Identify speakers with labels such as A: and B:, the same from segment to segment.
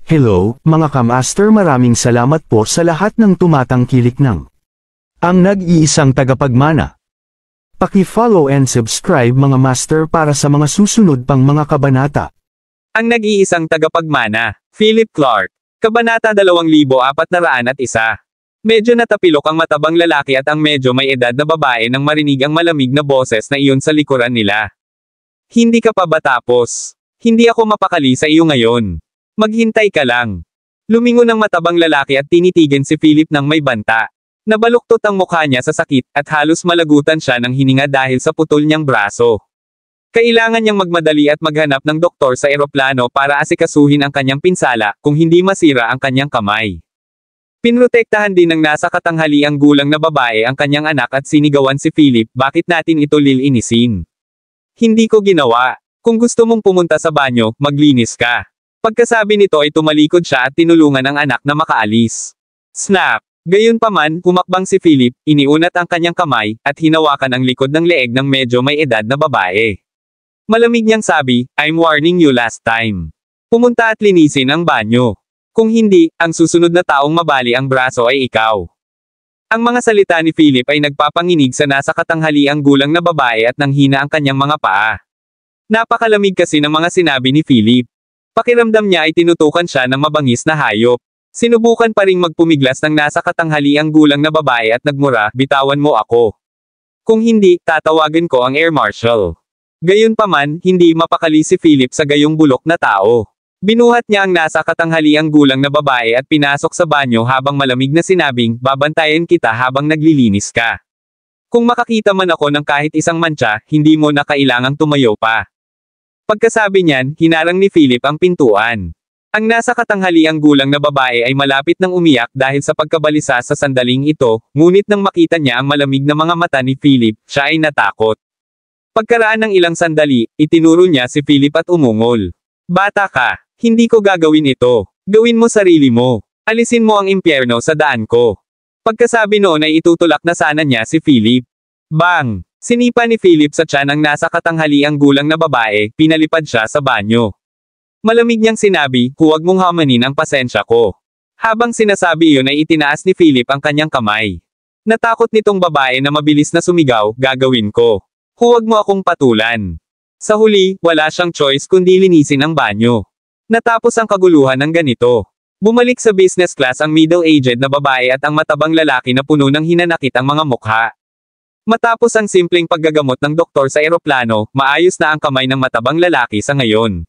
A: Hello, mga kamaster, maraming salamat po sa lahat ng tumatangkilik ng ang nag-iisang tagapagmana. Paki-follow and subscribe mga master para sa mga susunod pang mga kabanata.
B: Ang nag-iisang tagapagmana, Philip Clark. Kabanata 2401. Medyo natapilok ang matabang lalaki at ang medyo may edad na babae nang marinig ang malamig na boses na iyon sa likuran nila. Hindi ka pa ba tapos? Hindi ako mapakali sa iyo ngayon. Maghintay ka lang. Lumingon ang matabang lalaki at tinitigin si Philip ng may banta. Nabaluktot ang mukha niya sa sakit at halos malagutan siya ng hininga dahil sa putol niyang braso. Kailangan niyang magmadali at maghanap ng doktor sa eroplano para asikasuhin ang kanyang pinsala kung hindi masira ang kanyang kamay. Pinrotektahan din ng nasa katanghaliang gulang na babae ang kanyang anak at sinigawan si Philip, bakit natin ito lilinisin? Hindi ko ginawa. Kung gusto mong pumunta sa banyo, maglinis ka. Pagkasabi nito ay tumalikod siya at tinulungan ang anak na makaalis. Snap! Gayunpaman, humakbang si Philip, iniunat ang kanyang kamay, at hinawakan ang likod ng leeg ng medyo may edad na babae. Malamig niyang sabi, I'm warning you last time. Pumunta at linisin ang banyo. Kung hindi, ang susunod na taong mabali ang braso ay ikaw. Ang mga salita ni Philip ay nagpapanginig sa nasa katanghaliang gulang na babae at nanghina ang kanyang mga paa. Napakalamig kasi ng mga sinabi ni Philip. Pakiramdam niya ay tinutukan siya ng mabangis na hayop. Sinubukan pa ring magpumiglas ng nasa katanghaliang gulang na babae at nagmura, bitawan mo ako. Kung hindi, tatawagan ko ang Air Marshal. Gayunpaman, hindi mapakali si Philip sa gayong bulok na tao. Binuhat niya ang nasa katanghaliang gulang na babae at pinasok sa banyo habang malamig na sinabing, babantayan kita habang naglilinis ka. Kung makakita man ako ng kahit isang mantsa, hindi mo na kailangang tumayo pa. Pagkasabi niyan, hinarang ni Philip ang pintuan. Ang nasa katanghaliang gulang na babae ay malapit nang umiyak dahil sa pagkabalisa sa sandaling ito, ngunit nang makita niya ang malamig na mga mata ni Philip, siya ay natakot. Pagkaraan ng ilang sandali, itinuro niya si Philip at umungol. Bata ka, hindi ko gagawin ito. Gawin mo sarili mo. Alisin mo ang impyerno sa daan ko. Pagkasabi noon ay itutulak na sana niya si Philip. Bang! Sinipa ni Philip sa tiyan ang nasa katanghaliang gulang na babae, pinalipad siya sa banyo. Malamig niyang sinabi, huwag mong hamanin ang pasensya ko. Habang sinasabi iyon ay itinaas ni Philip ang kanyang kamay. Natakot nitong babae na mabilis na sumigaw, gagawin ko. Huwag mo akong patulan. Sa huli, wala siyang choice kundi linisin ang banyo. Natapos ang kaguluhan ng ganito. Bumalik sa business class ang middle-aged na babae at ang matabang lalaki na puno ng hinanakit ang mga mukha. Matapos ang simpleng paggagamot ng doktor sa eroplano, maayos na ang kamay ng matabang lalaki sa ngayon.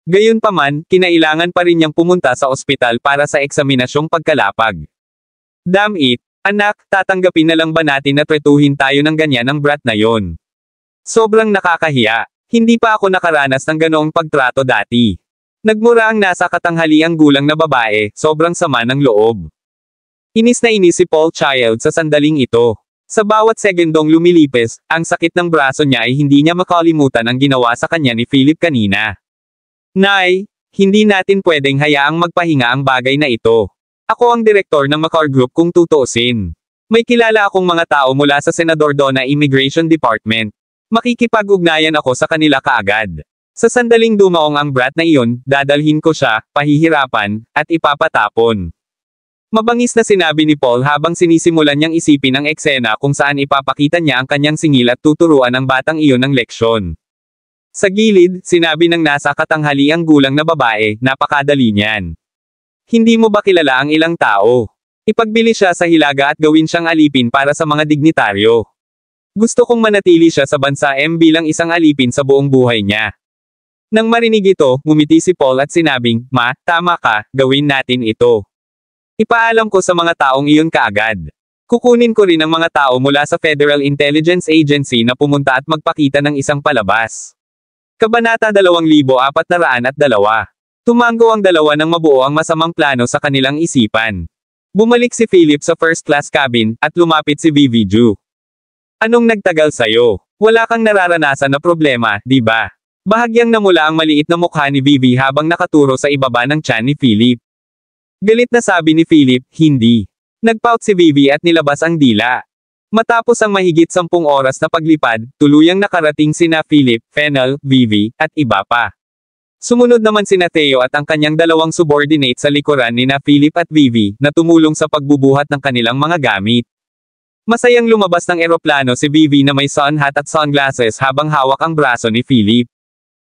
B: Gayunpaman, kinailangan pa rin niyang pumunta sa ospital para sa eksaminasyong pagkalapag. Damn it, anak, tatanggapin na lang ba natin na tretuhin tayo ng ganyan ang brat na yon? Sobrang nakakahiya. Hindi pa ako nakaranas ng ganoong pagtrato dati. Nagmura ang nasa katanghaliang gulang na babae, sobrang sama ng loob. Inis na inis si Paul Child sa sandaling ito. Sa bawat segundong lumilipis, ang sakit ng braso niya ay hindi niya makalimutan ang ginawa sa kanya ni Philip kanina. Nay, hindi natin pwedeng hayaang magpahinga ang bagay na ito. Ako ang direktor ng Macar Group kung tutuusin. May kilala akong mga tao mula sa Senador Dona Immigration Department. Makikipag-ugnayan ako sa kanila kaagad. Sa sandaling dumaong ang brat na iyon, dadalhin ko siya, pahihirapan, at ipapatapon. Mabangis na sinabi ni Paul habang sinisimulan niyang isipin ang eksena kung saan ipapakita niya ang kanyang singil at tuturuan ang batang iyon ng leksyon. Sa gilid, sinabi ng nasa katanghaliang gulang na babae, napakadali niyan. Hindi mo ba kilala ang ilang tao? Ipagbili siya sa hilaga at gawin siyang alipin para sa mga dignitaryo. Gusto kong manatili siya sa bansa bilang isang alipin sa buong buhay niya. Nang marinig ito, ngumiti si Paul at sinabing, Ma, tama ka, gawin natin ito. Ipaalam ko sa mga taong iyon kaagad. Kukunin ko rin ang mga tao mula sa Federal Intelligence Agency na pumunta at magpakita ng isang palabas. Kabanata 2402. Tumango ang dalawa ng mabuo ang masamang plano sa kanilang isipan. Bumalik si Philip sa first class cabin, at lumapit si Vivi Ju. Anong nagtagal sa'yo? Wala kang nararanasan na problema, di ba? Bahagyang namula ang maliit na mukha ni Vivi habang nakaturo sa ibaba ng tiyan ni Philip. Galit na sabi ni Philip, hindi. Nagpout si Vivi at nilabas ang dila. Matapos ang mahigit 10 oras na paglipad, tuluyang nakarating sina Philip, Fennel, Vivi, at iba pa. Sumunod naman sina Theo at ang kanyang dalawang subordinate sa likuran nina Philip at Vivi, na tumulong sa pagbubuhat ng kanilang mga gamit. Masayang lumabas ng eroplano si Vivi na may sun hat at sunglasses habang hawak ang braso ni Philip.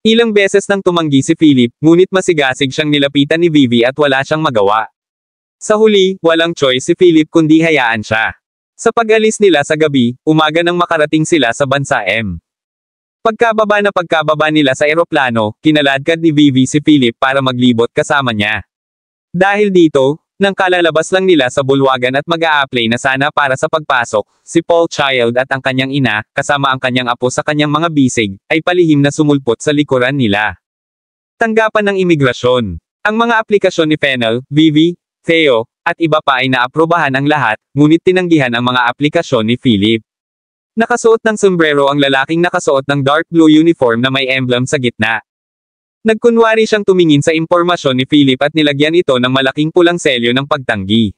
B: Ilang beses nang tumanggi si Philip, ngunit masigasig siyang nilapitan ni Vivi at wala siyang magawa. Sa huli, walang choice si Philip kundi hayaan siya. Sa pag-alis nila sa gabi, umaga nang makarating sila sa bansa M. Pagkababa nila sa eroplano, kinaladkad ni Vivi si Philip para maglibot kasama niya. Dahil dito, nang kalalabas lang nila sa bulwagan at mag-a-apply na sana para sa pagpasok, si Paul Child at ang kanyang ina, kasama ang kanyang apo sa kanyang mga bisig, ay palihim na sumulpot sa likuran nila. Tanggapan ng imigrasyon. Ang mga aplikasyon ni Fennel, Vivi, Theo, at iba pa ay naaprubahan ang lahat, ngunit tinanggihan ang mga aplikasyon ni Philip. Nakasuot ng sombrero ang lalaking nakasuot ng dark blue uniform na may emblem sa gitna. Nagkunwari siyang tumingin sa impormasyon ni Philip at nilagyan ito ng malaking pulang selyo ng pagtanggi.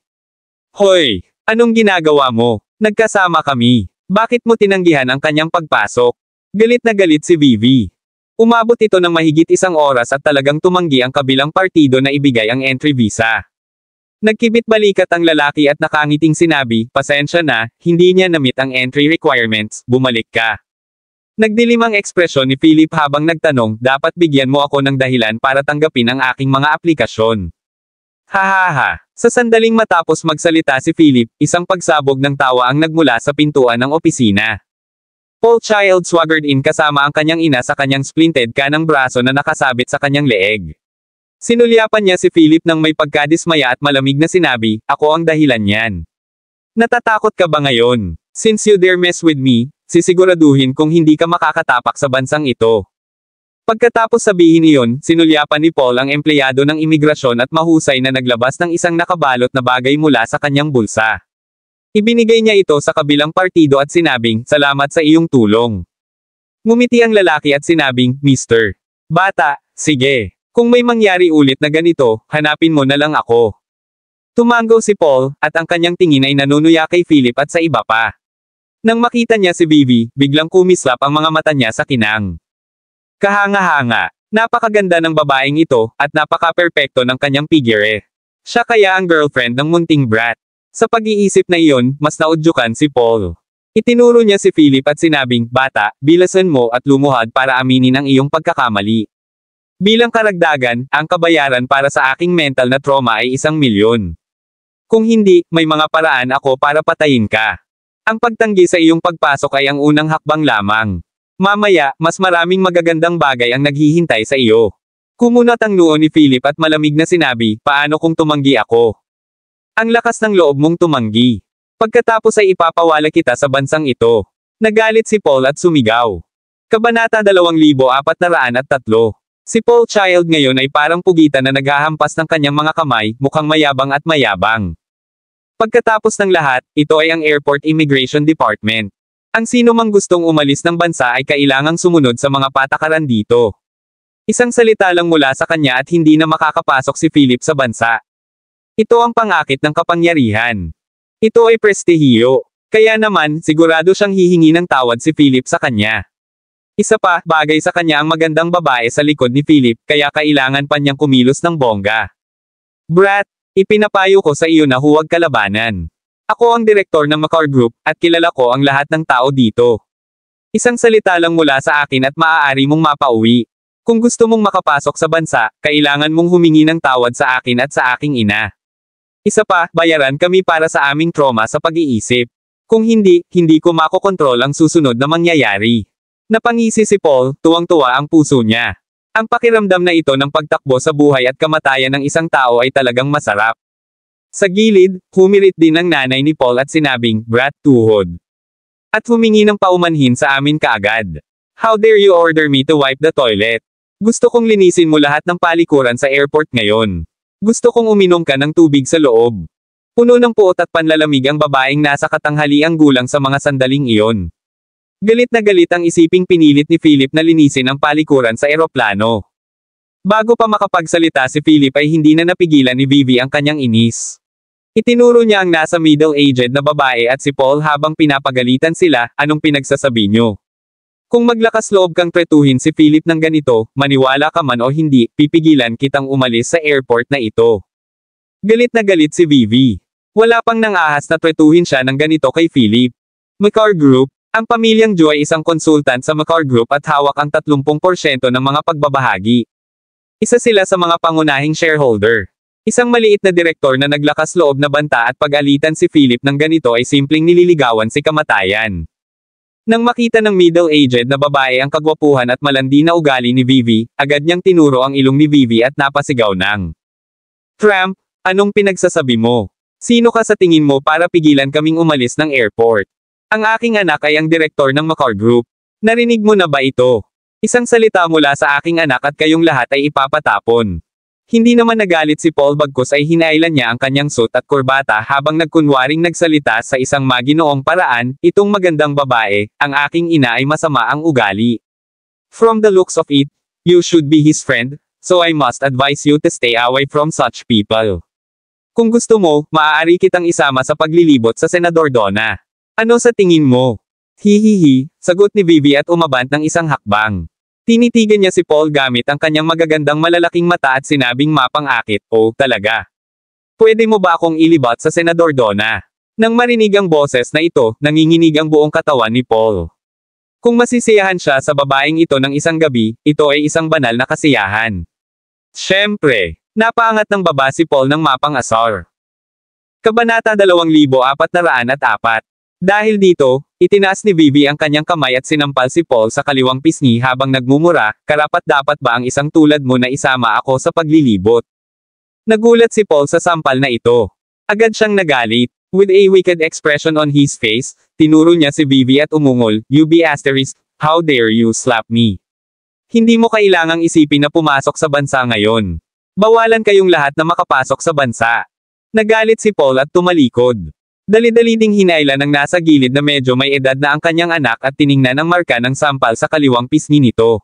B: Hoy! Anong ginagawa mo? Nagkasama kami. Bakit mo tinanggihan ang kanyang pagpasok? Galit na galit si Vivi. Umabot ito ng mahigit 1 oras at talagang tumanggi ang kabilang partido na ibigay ang entry visa. Nagkibit balikat ang lalaki at nakangiting sinabi, pasensya na, hindi niya na-meet ang entry requirements, bumalik ka. Nagdilim ang ekspresyon ni Philip habang nagtanong, dapat bigyan mo ako ng dahilan para tanggapin ang aking mga aplikasyon. Hahaha. Sa sandaling matapos magsalita si Philip, isang pagsabog ng tawa ang nagmula sa pintuan ng opisina. Paul Child swaggered in kasama ang kanyang ina sa kanyang splinted kanang braso na nakasabit sa kanyang leeg. Sinulyapan niya si Philip nang may pagkadismaya at malamig na sinabi, ako ang dahilan niyan. Natatakot ka ba ngayon? Since you dare mess with me, sisiguraduhin kung hindi ka makakatapak sa bansang ito. Pagkatapos sabihin iyon, sinulyapan ni Paul ang empleyado ng imigrasyon at mahusay na naglabas ng isang nakabalot na bagay mula sa kanyang bulsa. Ibinigay niya ito sa kabilang partido at sinabing, salamat sa iyong tulong. Ngumiti ang lalaki at sinabing, Mr. Bata, sige. Kung may mangyari ulit na ganito, hanapin mo na lang ako. Tumango si Paul, at ang kanyang tingin ay nanunuya kay Philip at sa iba pa. Nang makita niya si Vivi, biglang kumislap ang mga mata niya sa kinang. Kahanga-hanga. Napakaganda ng babaeng ito, at napaka-perpekto ng kanyang figure. Siya kaya ang girlfriend ng munting brat. Sa pag-iisip na iyon, mas naudyukan si Paul. Itinuro niya si Philip at sinabing, bata, bilasan mo at lumuhad para aminin ang iyong pagkakamali. Bilang karagdagan, ang kabayaran para sa aking mental na trauma ay 1 milyon. Kung hindi, may mga paraan ako para patayin ka. Ang pagtanggi sa iyong pagpasok ay ang unang hakbang lamang. Mamaya, mas maraming magagandang bagay ang naghihintay sa iyo. Kumunat ang noo ni Philip at malamig na sinabi, paano kung tumanggi ako? Ang lakas ng loob mong tumanggi. Pagkatapos ay ipapawala kita sa bansang ito. Nagalit si Paul at sumigaw. Kabanata 2403. Si Paul Child ngayon ay parang pugitan na naghahampas ng kanyang mga kamay, mukhang mayabang at mayabang. Pagkatapos ng lahat, ito ay ang Airport Immigration Department. Ang sino mang gustong umalis ng bansa ay kailangang sumunod sa mga patakaran dito. Isang salita lang mula sa kanya at hindi na makakapasok si Philip sa bansa. Ito ang pangakit ng kapangyarihan. Ito ay prestihiyo. Kaya naman, sigurado siyang hihingi ng tawad si Philip sa kanya. Isa pa, bagay sa kanya ang magandang babae sa likod ni Philip, kaya kailangan pa niyang kumilos ng bongga. Brat, ipinapayo ko sa iyo na huwag kalabanan. Ako ang direktor ng Makar Group, at kilala ko ang lahat ng tao dito. Isang salita lang mula sa akin at maaari mong mapauwi. Kung gusto mong makapasok sa bansa, kailangan mong humingi ng tawad sa akin at sa aking ina. Isa pa, bayaran kami para sa aming trauma sa pag-iisip. Kung hindi, hindi ko makokontrol ang susunod na mangyayari. Napangisi si Paul, tuwang-tuwa ang puso niya. Ang pakiramdam na ito ng pagtakbo sa buhay at kamatayan ng isang tao ay talagang masarap. Sa gilid, humirit din ang nanay ni Paul at sinabing, brat, tuhod. At humingi ng paumanhin sa amin kaagad. How dare you order me to wipe the toilet? Gusto kong linisin mo lahat ng palikuran sa airport ngayon. Gusto kong uminom ka ng tubig sa loob. Puno ng puot at panlalamig ang babaeng nasa katanghaliang gulang sa mga sandaling iyon. Galit na galit ang isiping pinilit ni Philip na linisin ang palikuran sa eroplano. Bago pa makapagsalita si Philip ay hindi na napigilan ni Vivi ang kanyang inis. Itinuro niya ang nasa middle-aged na babae at si Paul habang pinapagalitan sila, anong pinagsasabi niyo? Kung maglakas loob kang tretuhin si Philip ng ganito, maniwala ka man o hindi, pipigilan kitang umalis sa airport na ito. Galit na galit si Vivi. Wala pang nangahas na tretuhin siya ng ganito kay Philip. Makar Group, ang pamilyang Joy ay isang konsultant sa Makar Group at hawak ang 30% ng mga pagbabahagi. Isa sila sa mga pangunahing shareholder. Isang maliit na direktor na naglakas loob na banta at pag-alitan si Philip ng ganito ay simpleng nililigawan si kamatayan. Nang makita ng middle-aged na babae ang kagwapuhan at malandi na ugali ni Vivi, agad niyang tinuro ang ilong ni Vivi at napasigaw ng Tramp, anong pinagsasabi mo? Sino ka sa tingin mo para pigilan kaming umalis ng airport? Ang aking anak ay ang direktor ng Makar Group. Narinig mo na ba ito? Isang salita mula sa aking anak at kayong lahat ay ipapatapon. Hindi naman nagalit si Paul bagkus ay hinailan niya ang kanyang suit at kurbata habang nagkunwaring nagsalita sa isang maginoong paraan, itong magandang babae, ang aking ina ay masama ang ugali. From the looks of it, you should be his friend, so I must advise you to stay away from such people. Kung gusto mo, maaari kitang isama sa paglilibot sa Senador Donna. Ano sa tingin mo? Hihihi, sagot ni Vivi at umabant ng isang hakbang. Tinitigan niya si Paul gamit ang kanyang magagandang malalaking mata at sinabing mapang-akit, oh, talaga. Pwede mo ba akong ilibot sa Senador Donna? Nang marinig ang boses na ito, nanginginig ang buong katawan ni Paul. Kung masisiyahan siya sa babaeng ito ng isang gabi, ito ay isang banal na kasiyahan. Siyempre, napaangat ng baba si Paul ng mapang-asar. Kabanata 2404. Dahil dito, itinaas ni Vivi ang kanyang kamay at sinampal si Paul sa kaliwang pisngi habang nagmumura, karapat-dapat ba ang isang tulad mo na isama ako sa paglilibot? Nagulat si Paul sa sampal na ito. Agad siyang nagalit. With a wicked expression on his face, tinuro niya si Vivi at umungol, "You be asterisk, how dare you slap me? Hindi mo kailangang isipin na pumasok sa bansa ngayon. Bawalan kayong lahat na makapasok sa bansa." Nagalit si Paul at tumalikod. Dali-dali ding hinayla ng nasa gilid na medyo may edad na ang kanyang anak at tiningnan ang marka ng sampal sa kaliwang pisngi nito.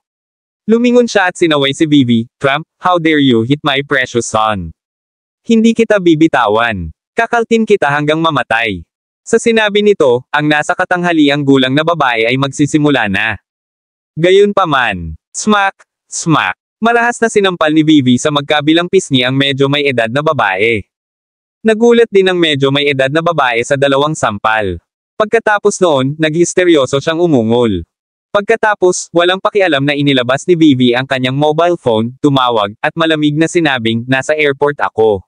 B: Lumingon siya at sinaway si Vivi, "Trump, how dare you hit my precious son? Hindi kita bibitawan. Kakaltin kita hanggang mamatay." Sa sinabi nito, ang nasa katanghaliang gulang na babae ay magsisimula na. Gayunpaman, smack, smack. Marahas na sinampal ni Vivi sa magkabilang pisngi ang medyo may edad na babae. Nagulat din ang medyo may edad na babae sa dalawang sampal. Pagkatapos noon, naghisteryoso siyang umungol. Pagkatapos, walang pakialam na inilabas ni Vivi ang kanyang mobile phone, tumawag, at malamig na sinabing, "Nasa airport ako.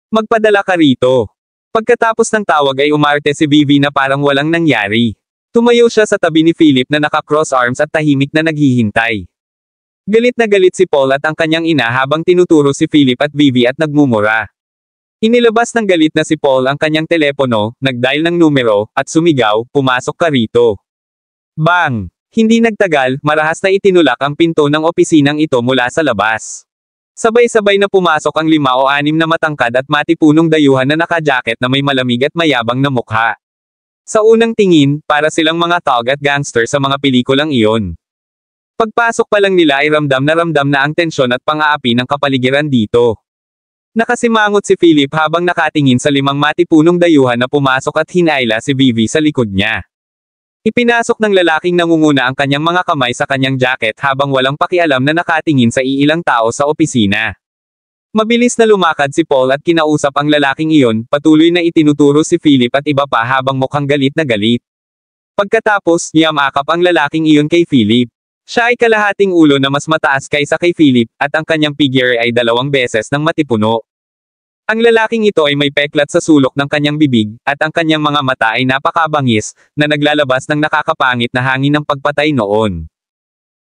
B: Magpadala ka rito." Pagkatapos ng tawag ay umarte si Vivi na parang walang nangyari. Tumayo siya sa tabi ni Philip na naka-cross arms at tahimik na naghihintay. Galit na galit si Paul at ang kanyang ina habang tinuturo si Philip at Vivi at nagmumura. Inilabas ng galit na si Paul ang kanyang telepono, nag-dial ng numero, at sumigaw, "Pumasok ka rito." Bang! Hindi nagtagal, marahas na itinulak ang pinto ng opisinang ito mula sa labas. Sabay-sabay na pumasok ang 5 o 6 na matangkad at matipunong dayuhan na naka-jacket na may malamig at mayabang na mukha. Sa unang tingin, para silang mga thug at gangster sa mga pelikulang iyon. Pagpasok pa lang nila ay ramdam na ang tensyon at pang-aapi ng kapaligiran dito. Nakasimangot si Philip habang nakatingin sa 5 matipunong dayuhan na pumasok at hinayla si Vivi sa likod niya. Ipinasok ng lalaking nangunguna ang kanyang mga kamay sa kanyang jacket habang walang pakialam na nakatingin sa iilang tao sa opisina. Mabilis na lumakad si Paul at kinausap ang lalaking iyon, patuloy na itinuturo si Philip at iba pa habang mukhang galit na galit. Pagkatapos, yamakap ang lalaking iyon kay Philip. Siya ay kalahating ulo na mas mataas kaysa kay Philip, at ang kanyang figure ay 2 beses ng matipuno. Ang lalaking ito ay may peklat sa sulok ng kanyang bibig, at ang kanyang mga mata ay napakabangis, na naglalabas ng nakakapangit na hangin ng pagpatay noon.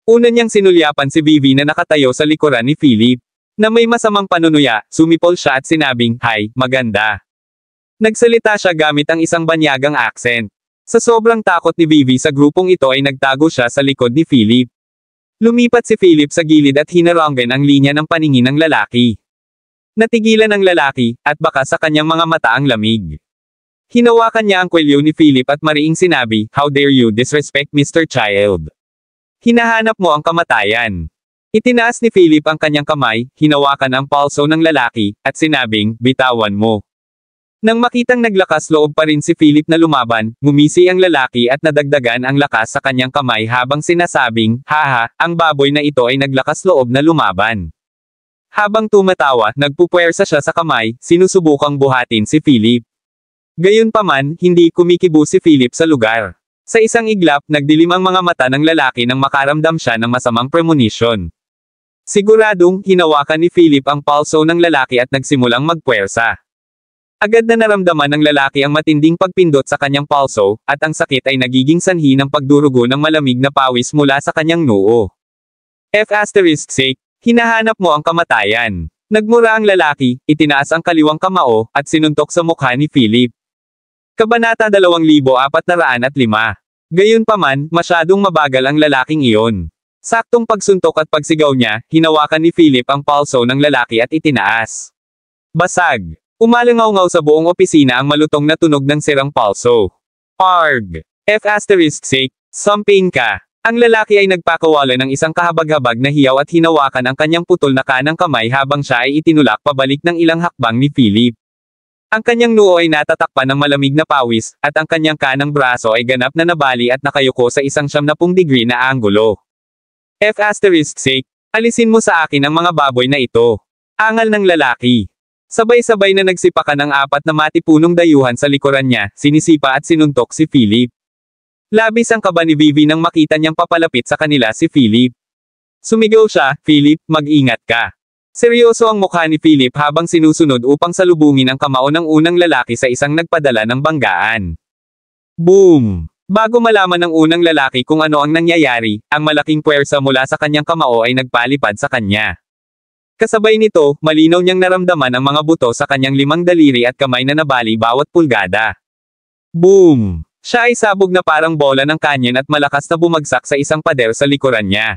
B: Una niyang sinulyapan si Vivi na nakatayo sa likuran ni Philip. Na may masamang panunuya, sumipol siya at sinabing, "Hi, maganda." Nagsalita siya gamit ang isang banyagang accent. Sa sobrang takot ni Vivi sa grupong ito ay nagtago siya sa likod ni Philip. Lumipat si Philip sa gilid at hinaranggan ang linya ng paningin ng lalaki. Natigilan ang lalaki, at baka sa kanyang mga mata ang lamig. Hinawakan niya ang kwelyo ni Philip at mariing sinabi, "How dare you disrespect Mr. Child? Hinahanap mo ang kamatayan." Itinaas ni Philip ang kanyang kamay, hinawakan ang palso ng lalaki, at sinabing, "Bitawan mo." Nang makitang naglakas loob pa rin si Philip na lumaban, ngumisi ang lalaki at nadagdagan ang lakas sa kanyang kamay habang sinasabing, haha, ang baboy na ito ay naglakas loob na lumaban. Habang tumatawa, nagpupuwersa siya sa kamay, sinusubukang buhatin si Philip. Gayunpaman, hindi kumikibo si Philip sa lugar. Sa isang iglap, nagdilim ang mga mata ng lalaki nang makaramdam siya ng masamang premonition. Siguradong, hinawakan ni Philip ang palso ng lalaki at nagsimulang magpuwersa. Agad na naramdaman ng lalaki ang matinding pagpindot sa kanyang palso, at ang sakit ay nagiging sanhi ng pagdurugo ng malamig na pawis mula sa kanyang noo. F***, hinahanap mo ang kamatayan. Nagmura ang lalaki, itinaas ang kaliwang kamao, at sinuntok sa mukha ni Philip. Kabanata 2405. Gayunpaman, masyadong mabagal ang lalaking iyon. Saktong pagsuntok at pagsigaw niya, hinawakan ni Philip ang palso ng lalaki at itinaas. Basag. Umalangaw-ngaw sa buong opisina ang malutong na tunog ng sirang palso. Arg! F***, samping ka. Ang lalaki ay nagpakawala ng isang kahabag-habag na hiyaw at hinawakan ang kanyang putol na kanang kamay habang siya ay itinulak pabalik ng ilang hakbang ni Philip. Ang kanyang noo ay natatakpan ng malamig na pawis, at ang kanyang kanang braso ay ganap na nabali at nakayuko sa isang 90 degree na anggulo. F***, alisin mo sa akin ang mga baboy na ito. Angal ng lalaki. Sabay-sabay na nagsipakan ang 4 na matipunong dayuhan sa likuran niya, sinisipa at sinuntok si Philip. Labis ang kaba ni Vivi nang makita niyang papalapit sa kanila si Philip. Sumigaw siya, Philip, mag-ingat ka. Seryoso ang mukha ni Philip habang sinusunod upang salubungin ang kamao ng unang lalaki sa isang nagpadala ng banggaan. Boom! Bago malaman ng unang lalaki kung ano ang nangyayari, ang malaking puwersa mula sa kanyang kamao ay nagpalipad sa kanya. Kasabay nito, malinaw niyang naramdaman ang mga buto sa kanyang 5 daliri at kamay na nabali bawat pulgada. Boom! Siya ay sabog na parang bola ng kanyon at malakas na bumagsak sa isang pader sa likuran niya.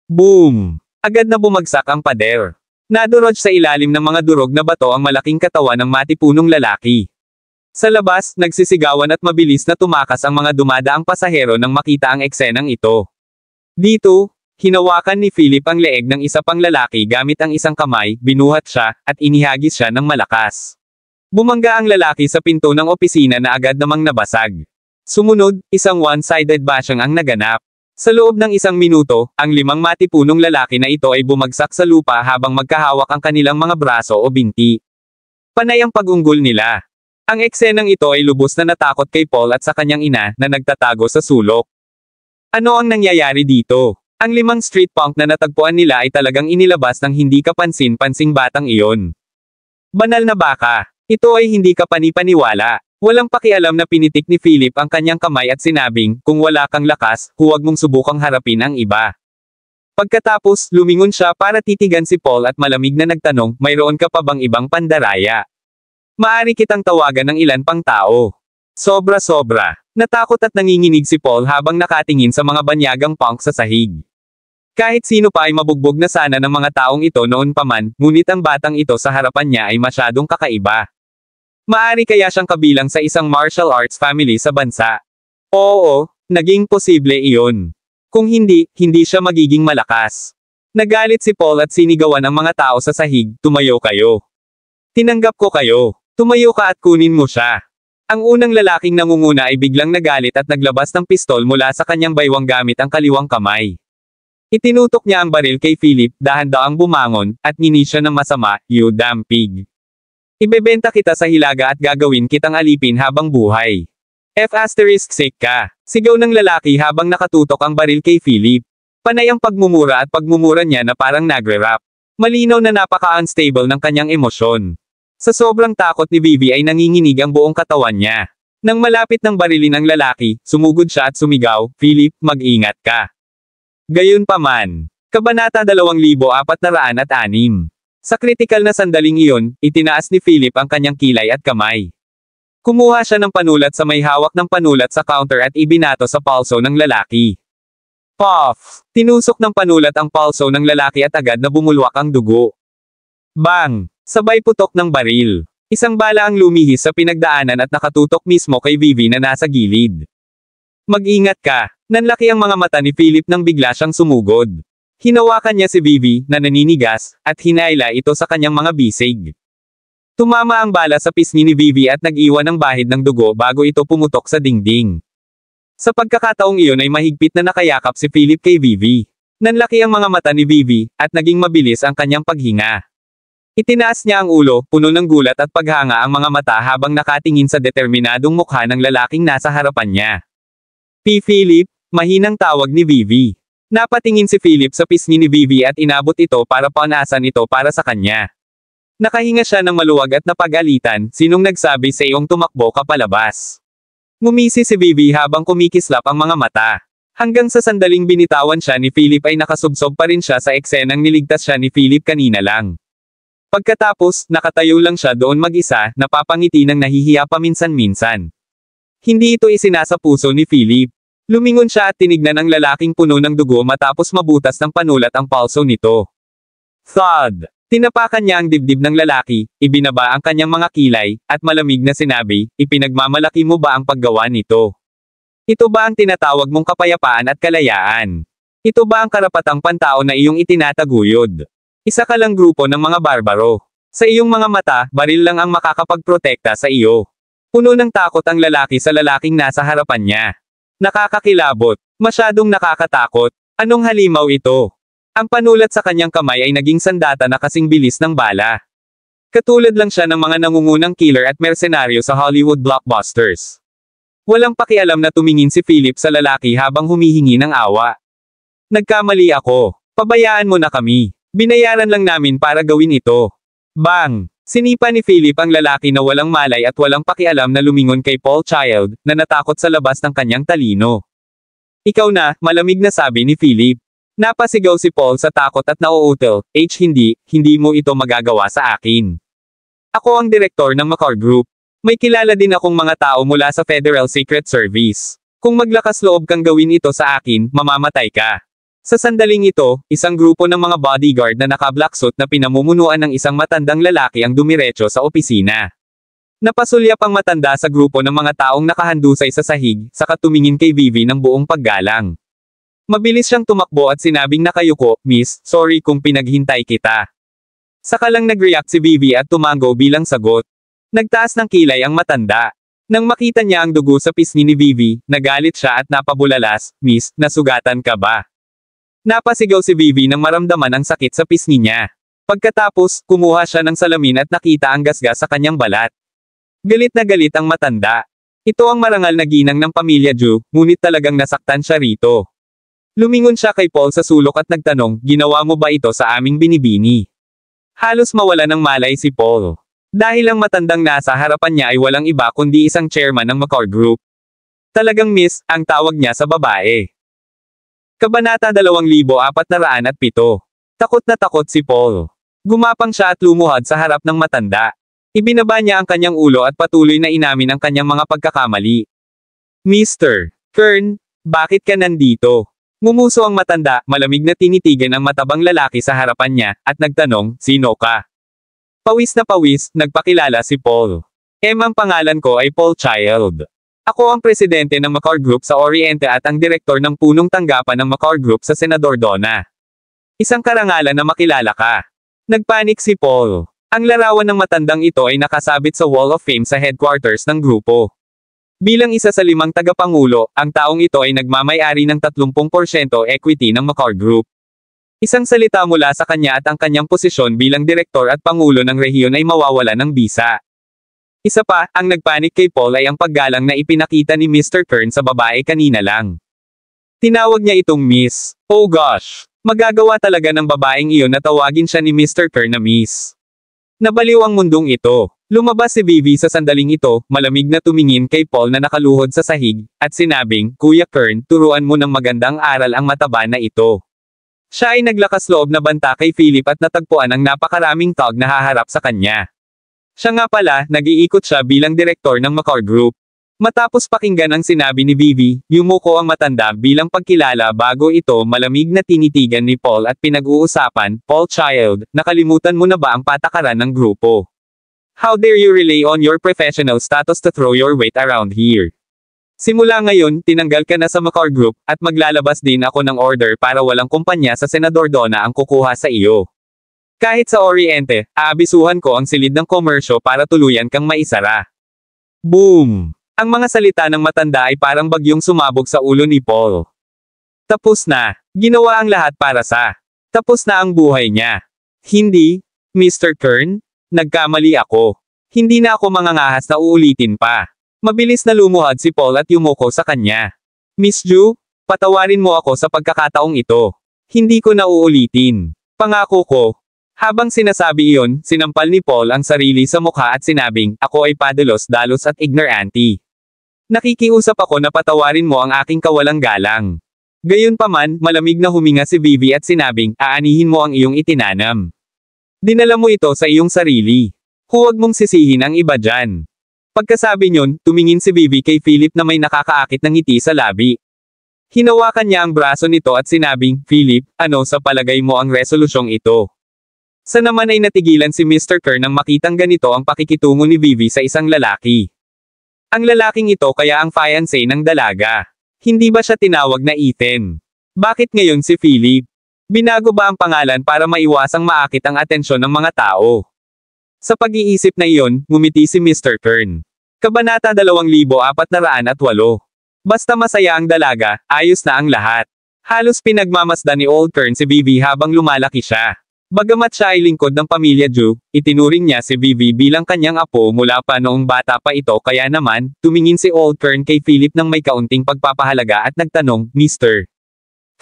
B: Boom! Agad na bumagsak ang pader. Nadurog sa ilalim ng mga durog na bato ang malaking katawan ng matipunong lalaki. Sa labas, nagsisigawan at mabilis na tumakas ang mga dumadaang pasahero nang makita ang eksenang ito. Dito, hinawakan ni Philip ang leeg ng isa pang lalaki gamit ang isang kamay, binuhat siya, at inihagis siya ng malakas. Bumangga ang lalaki sa pinto ng opisina na agad namang nabasag. Sumunod, isang one-sided bashing ang naganap. Sa loob ng 1 minuto, ang 5 matipunong lalaki na ito ay bumagsak sa lupa habang magkahawak ang kanilang mga braso o binti. Panay ang pag-unggol nila. Ang eksenang ito ay lubos na natakot kay Paul at sa kanyang ina, na nagtatago sa sulok. Ano ang nangyayari dito? Ang 5 street punk na natagpuan nila ay talagang inilabas ng hindi kapansin-pansing batang iyon. Banal na baka. Ito ay hindi ka panipaniwala. Walang pakialam na pinitik ni Philip ang kanyang kamay at sinabing, kung wala kang lakas, huwag mong subukang harapin ang iba. Pagkatapos, lumingon siya para titigan si Paul at malamig na nagtanong, mayroon ka pa bang ibang pandaraya? Maari kitang tawagan ng ilan pang tao. Sobra-sobra. Natakot at nanginginig si Paul habang nakatingin sa mga banyagang punk sa sahig. Kahit sino pa ay mabugbog na sana ng mga taong ito noon pa man, ngunit ang batang ito sa harapan niya ay masyadong kakaiba. Maari kaya siyang kabilang sa isang martial arts family sa bansa. Oo, naging posible iyon. Kung hindi, hindi siya magiging malakas. Nagalit si Paul at sinigawan ang mga tao sa sahig, tumayo kayo. Tinanggap ko kayo. Tumayo ka at kunin mo siya. Ang unang lalaking nangunguna ay biglang nagalit at naglabas ng pistol mula sa kanyang baywang gamit ang kaliwang kamay. Itinutok niya ang baril kay Philip, dahan-daang bumangon, at ngini siya ng masama, you damn pig. Ibebenta kita sa hilaga at gagawin kitang alipin habang buhay. F***, ka. Sigaw ng lalaki habang nakatutok ang baril kay Philip. Panay ang pagmumura at pagmumura niya na parang nagre-rap. Malinaw na napaka-unstable ng kanyang emosyon. Sa sobrang takot ni Vivi ay nanginginig ang buong katawan niya. Nang malapit ng barilin ang lalaki, sumugod siya at sumigaw, Philip, mag-ingat ka. Gayunpaman. Kabanata 2406. Sa kritikal na sandaling iyon, itinaas ni Philip ang kanyang kilay at kamay. Kumuha siya ng panulat sa may hawak ng panulat sa counter at ibinato sa palso ng lalaki. Puff! Tinusok ng panulat ang palso ng lalaki at agad na bumulwak ang dugo. Bang! Sabay putok ng baril. Isang bala ang lumihis sa pinagdaanan at nakatutok mismo kay Vivi na nasa gilid. Mag-ingat ka. Nanlaki ang mga mata ni Philip nang bigla siyang sumugod. Hinawakan niya si Vivi, na naninigas, at hinayla ito sa kanyang mga bisig. Tumama ang bala sa pisngi ni Vivi at nag-iwan ng bahid ng dugo bago ito pumutok sa dingding. Sa pagkakataong iyon ay mahigpit na nakayakap si Philip kay Vivi. Nanlaki ang mga mata ni Vivi, at naging mabilis ang kanyang paghinga. Itinaas niya ang ulo, puno ng gulat at paghanga ang mga mata habang nakatingin sa determinadong mukha ng lalaking nasa harapan niya. Philip, mahinang tawag ni Vivi. Napatingin si Philip sa pisngi ni Vivi at inabot ito para paunasan ito para sa kanya. Nakahinga siya ng maluwag at napagalitan, sinong nagsabi sa iyong tumakbo ka palabas. Ngumisi si Vivi habang kumikislap ang mga mata. Hanggang sa sandaling binitawan siya ni Philip ay nakasubsob pa rin siya sa eksenang niligtas siya ni Philip kanina lang. Pagkatapos, nakatayo lang siya doon mag-isa, napapangiti ng nahihiya paminsan-minsan. Hindi ito isinasa puso ni Philip. Lumingon siya at tinignan ang lalaking puno ng dugo matapos mabutas ng panulat ang palso nito. Thud! Tinapakan niya ang dibdib ng lalaki, ibinaba ang kanyang mga kilay, at malamig na sinabi, ipinagmamalaki mo ba ang paggawa nito? Ito ba ang tinatawag mong kapayapaan at kalayaan? Ito ba ang karapatang pantao na iyong itinataguyod? Isa ka lang grupo ng mga barbaro. Sa iyong mga mata, baril lang ang makakapagprotekta sa iyo. Puno ng takot ang lalaki sa lalaking nasa harapan niya. Nakakakilabot. Masyadong nakakatakot. Anong halimaw ito? Ang panulat sa kanyang kamay ay naging sandata na kasing bilis ng bala. Katulad lang siya ng mga nangungunang killer at mersenaryo sa Hollywood blockbusters. Walang pakialam na tumingin si Philip sa lalaki habang humihingi ng awa. Nagkamali ako. Pabayaan mo na kami. Binayaran lang namin para gawin ito. Bang! Sinipa ni Philip ang lalaki na walang malay at walang pakialam na lumingon kay Paul Child, na natakot sa labas ng kanyang talino. Ikaw na, malamig na sabi ni Philip. Napasigaw si Paul sa takot at nauutal, hindi mo ito magagawa sa akin. Ako ang direktor ng Makar Group. May kilala din akong mga tao mula sa Federal Secret Service. Kung maglakas loob kang gawin ito sa akin, mamamatay ka. Sa sandaling ito, isang grupo ng mga bodyguard na naka-black suit na pinamumunuan ng isang matandang lalaki ang dumiretso sa opisina. Napasulyap ang matanda sa grupo ng mga taong nakahandusay sa sahig, saka tumingin kay Vivi ng buong paggalang. Mabilis siyang tumakbo at sinabing nakayuko, Miss, sorry kung pinaghintay kita. Saka lang nag-react si Vivi at tumango bilang sagot. Nagtaas ng kilay ang matanda. Nang makita niya ang dugo sa pisngi ni Vivi, nagalit siya at napabulalas, Miss, nasugatan ka ba? Napasigaw si Vivi nang maramdaman ang sakit sa pisngi niya. Pagkatapos, kumuha siya ng salamin at nakita ang gasgas sa kanyang balat. Galit na galit ang matanda. Ito ang marangal na ginang ng pamilya Ju, ngunit talagang nasaktan siya rito. Lumingon siya kay Paul sa sulok at nagtanong, ginawa mo ba ito sa aming binibini? Halos mawala ng malay si Paul. Dahil ang matandang nasa harapan niya ay walang iba kundi isang chairman ng Makar Group. Talagang Miss, ang tawag niya sa babae. Kabanata 2407. Takot na takot si Paul. Gumapang siya at lumuhad sa harap ng matanda. Ibinaba niya ang kanyang ulo at patuloy na inamin ang kanyang mga pagkakamali. Mr. Kern, bakit ka nandito? Ngumuso ang matanda, malamig na tinitigan ang matabang lalaki sa harapan niya, at nagtanong, sino ka? Pawis na pawis, nagpakilala si Paul. Ang pangalan ko ay Paul Child. Ako ang presidente ng Makar Group sa Oriente at ang direktor ng punong tanggapan ng Makar Group sa Senador Dona. Isang karangalan na makilala ka. Nagpanik si Paul. Ang larawan ng matandang ito ay nakasabit sa Wall of Fame sa headquarters ng grupo. Bilang isa sa 5 tagapangulo, ang taong ito ay nagmamay-ari ng 30% equity ng Makar Group. Isang salita mula sa kanya at ang kanyang posisyon bilang direktor at pangulo ng rehiyon ay mawawala ng bisa. Isa pa, ang nagpanik kay Paul ay ang paggalang na ipinakita ni Mr. Kern sa babae kanina lang. Tinawag niya itong Miss. Oh gosh! Magagawa talaga ng babaeng iyon na tawagin siya ni Mr. Kern na Miss. Nabaliw ang mundong ito. Lumabas si Vivi sa sandaling ito, malamig na tumingin kay Paul na nakaluhod sa sahig, at sinabing, Kuya Kern, turuan mo ng magandang aral ang mataba na ito. Siya ay naglakas loob na banta kay Philip at natagpuan ang napakaraming tog na haharap sa kanya. Siya nga pala, nag-iikot siya bilang direktor ng Makar Group. Matapos pakinggan ang sinabi ni Vivi, yumuko ang matanda bilang pagkilala bago ito malamig na tinitigan ni Paul at pinag-uusapan, Paul Child, nakalimutan mo na ba ang patakaran ng grupo? How dare you rely on your professional status to throw your weight around here? Simula ngayon, tinanggal ka na sa Makar Group, at maglalabas din ako ng order para walang kumpanya sa Senador Dona ang kukuha sa iyo. Kahit sa Oriente, aabisuhan ko ang silid ng komersyo para tuluyan kang maisara. Boom! Ang mga salita ng matanda ay parang bagyong sumabog sa ulo ni Paul. Tapos na. Ginawa ang lahat para sa. Tapos na ang buhay niya. Hindi, Mr. Kern, nagkamali ako. Hindi na ako mangangahas na uulitin pa. Mabilis na lumuhad si Paul at yumuko sa kanya. Miss Ju, patawarin mo ako sa pagkakataong ito. Hindi ko na uulitin. Pangako ko. Habang sinasabi iyon, sinampal ni Paul ang sarili sa mukha at sinabing, ako ay padalos-dalos at ignorante. Nakikiusap ako na patawarin mo ang aking kawalang galang. Gayunpaman, malamig na huminga si Vivi at sinabing, aanihin mo ang iyong itinanam. Dinala mo ito sa iyong sarili. Huwag mong sisihin ang iba dyan. Pagkasabi niyon, tumingin si Vivi kay Philip na may nakakaakit ng ngiti sa labi. Hinawakan niya ang braso nito at sinabing, Philip, ano sa palagay mo ang resolusyong ito? Sa naman ay natigilan si Mr. Kerr nang makitang ganito ang pakikitungo ni Vivi sa isang lalaki. Ang lalaking ito kaya ang fiancé ng dalaga. Hindi ba siya tinawag na Ethan? Bakit ngayon si Philip? Binago ba ang pangalan para maiwasang maakit ang atensyon ng mga tao? Sa pag-iisip na iyon, ngumiti si Mr. Kern. Kabanata 2408. Basta masaya ang dalaga, ayos na ang lahat. Halos pinagmamasdan ni Old Kern si Vivi habang lumalaki siya. Bagamat siya ay lingkod ng pamilya Ju, itinuring niya si Vivi bilang kanyang apo mula pa noong bata pa ito kaya naman, tumingin si Old Kern kay Philip ng may kaunting pagpapahalaga at nagtanong, Mr.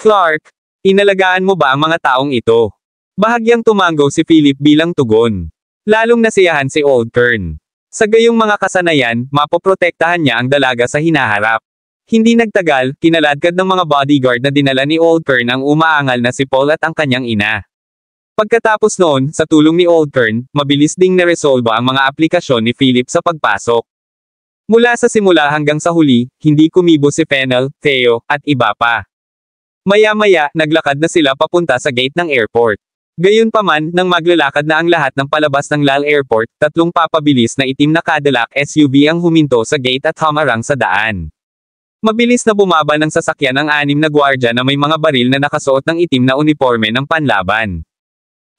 B: Clark, inalagaan mo ba ang mga taong ito? Bahagyang tumango si Philip bilang tugon. Lalong nasiyahan si Old Kern. Sa gayong mga kasanayan, mapoprotektahan niya ang dalaga sa hinaharap. Hindi nagtagal, kinaladkad ng mga bodyguard na dinala ni Old Kern ang umaangal na si Paul at ang kanyang ina. Pagkatapos noon, sa tulong ni Old Kern, mabilis ding naresolba ang mga aplikasyon ni Philip sa pagpasok. Mula sa simula hanggang sa huli, hindi kumibo si Fennel, Theo, at iba pa. Maya-maya, naglakad na sila papunta sa gate ng airport. Gayunpaman, nang maglalakad na ang lahat ng palabas ng LAL Airport, tatlong papabilis na itim na Cadillac SUV ang huminto sa gate at hamarang sa daan. Mabilis na bumaba ng sasakyan ang 6 na gwardya na may mga baril na nakasuot ng itim na uniforme ng panlaban.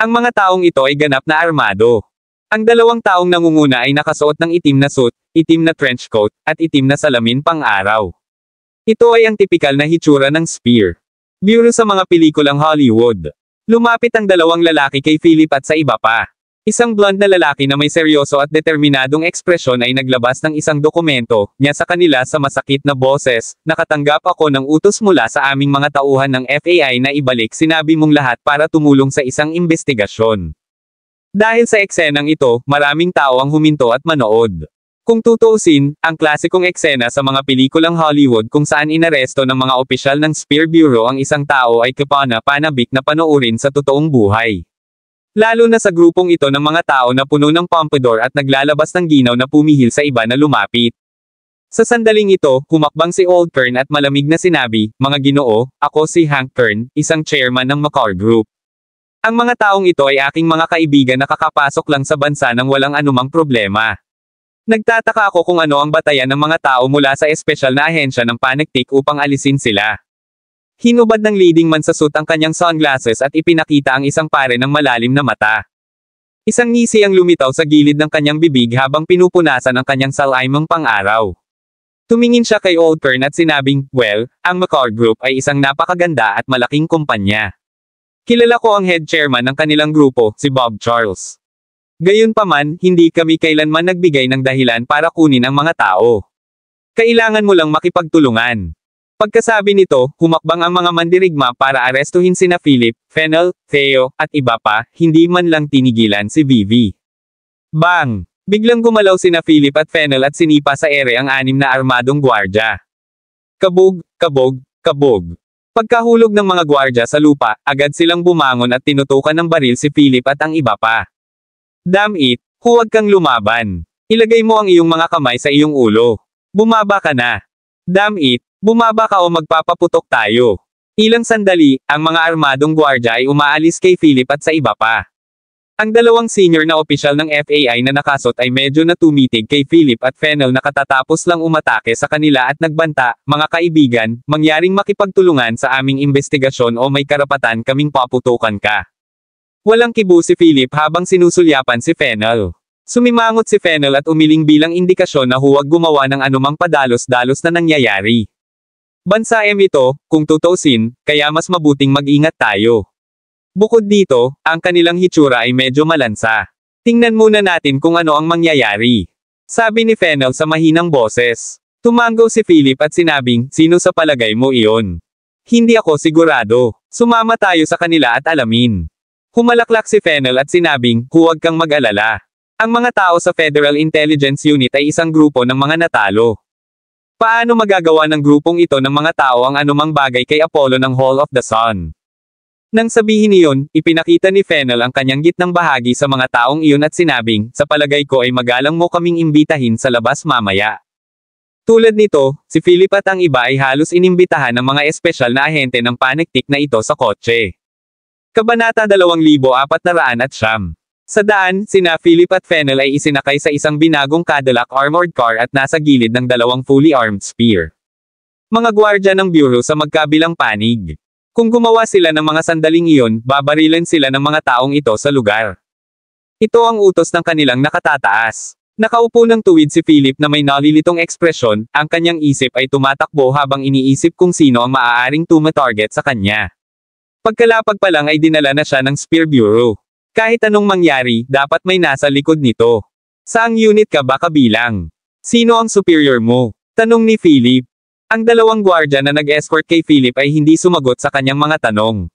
B: Ang mga taong ito ay ganap na armado. Ang 2 taong nangunguna ay nakasuot ng itim na suit, itim na trench coat, at itim na salamin pang-araw. Ito ay ang tipikal na hitsura ng spear. Biro sa mga pelikulang Hollywood. Lumapit ang 2 lalaki kay Philip at sa iba pa. Isang blonde na lalaki na may seryoso at determinadong ekspresyon ay naglabas ng isang dokumento, niya sa kanila sa masakit na boses, nakatanggap ako ng utos mula sa aming mga tauhan ng FAI na ibalik sinabi mong lahat para tumulong sa isang investigasyon. Dahil sa eksenang ito, maraming tao ang huminto at manood. Kung tutuusin, ang klasikong eksena sa mga pelikulang Hollywood kung saan inaresto ng mga opisyal ng Spear Bureau ang isang tao ay kapana-panabik na panoorin sa totoong buhay. Lalo na sa grupong ito ng mga tao na puno ng pompadour at naglalabas ng ginaw na pumihil sa iba na lumapit. Sa sandaling ito, humakbang si Old Kern at malamig na sinabi, mga ginoo, ako si Hank Kern, isang chairman ng Makar Group. Ang mga taong ito ay aking mga kaibigan na kakapasok lang sa bansa nang walang anumang problema. Nagtataka ako kung ano ang batayan ng mga tao mula sa espesyal na ahensya ng panektik upang alisin sila. Hinubad ng leading man sa suit ang kanyang sunglasses at ipinakita ang isang pare ng malalim na mata. Isang ngisi ang lumitaw sa gilid ng kanyang bibig habang pinupunasan ang kanyang salaymang pang-araw. Tumingin siya kay Old Kern at sinabing, well, ang Makar Group ay isang napakaganda at malaking kumpanya. Kilala ko ang head chairman ng kanilang grupo, si Bob Charles. Gayunpaman, hindi kami kailanman nagbigay ng dahilan para kunin ang mga tao. Kailangan mo lang makipagtulungan. Pagkasabi nito, humakbang ang mga mandirigma para arestuhin sina Philip, Fennel, Theo, at iba pa, hindi man lang tinigilan si Vivi. Bang! Biglang gumalaw sina Philip at Fennel at sinipa sa ere ang 6 na armadong gwardya. Kabog, kabog, kabog. Pagkahulog ng mga gwardya sa lupa, agad silang bumangon at tinutukan ng baril si Philip at ang iba pa. Damn it, huwag kang lumaban. Ilagay mo ang iyong mga kamay sa iyong ulo. Bumaba ka na. Damn it. Bumaba ka o magpapaputok tayo. Ilang sandali, ang mga armadong gwardya ay umaalis kay Philip at sa iba pa. Ang 2 senior na opisyal ng FAI na nakasot ay medyo natumitig kay Philip at Fennel na katatapos lang umatake sa kanila at nagbanta, mga kaibigan, mangyaring makipagtulungan sa aming investigasyon o may karapatan kaming paputukan ka. Walang kibo si Philip habang sinusulyapan si Fennel. Sumimangot si Fennel at umiling bilang indikasyon na huwag gumawa ng anumang padalos-dalos na nangyayari. Bansa ito, kung tutuusin, kaya mas mabuting mag-ingat tayo. Bukod dito, ang kanilang hitsura ay medyo malansa. Tingnan muna natin kung ano ang mangyayari. Sabi ni Fennel sa mahinang boses. Tumango si Philip at sinabing, sino sa palagay mo iyon? Hindi ako sigurado. Sumama tayo sa kanila at alamin. Humalaklak si Fennel at sinabing, huwag kang mag-alala. Ang mga tao sa Federal Intelligence Unit ay isang grupo ng mga natalo. Paano magagawa ng grupong ito ng mga tao ang anumang bagay kay Apollo ng Hall of the Sun? Nang sabihin niyon, ipinakita ni Fennel ang kanyang gitnang bahagi sa mga taong iyon at sinabing, sa palagay ko ay magalang mo kaming imbitahin sa labas mamaya. Tulad nito, si Philip at ang iba ay halos inimbitahan ng mga espesyal na ahente ng panektik na ito sa kotse. Kabanata 2409. Sa daan, sina Philip at Fennel ay isinakay sa isang binagong Cadillac armored car at nasa gilid ng dalawang fully armed spear. Mga gwardya ng bureau sa magkabilang panig. Kung gumawa sila ng mga sandaling iyon, babarilan sila ng mga taong ito sa lugar. Ito ang utos ng kanilang nakatataas. Nakaupo ng tuwid si Philip na may nalilitong ekspresyon, ang kanyang isip ay tumatakbo habang iniisip kung sino ang maaaring tumatarget sa kanya. Pagkalapag pa lang ay dinala na siya ng Spear Bureau. Kahit anong mangyari, dapat may nasa likod nito. Saang unit ka ba kabilang? Sino ang superior mo? Tanong ni Philip. Ang dalawang gwardya na nag-escort kay Philip ay hindi sumagot sa kanyang mga tanong.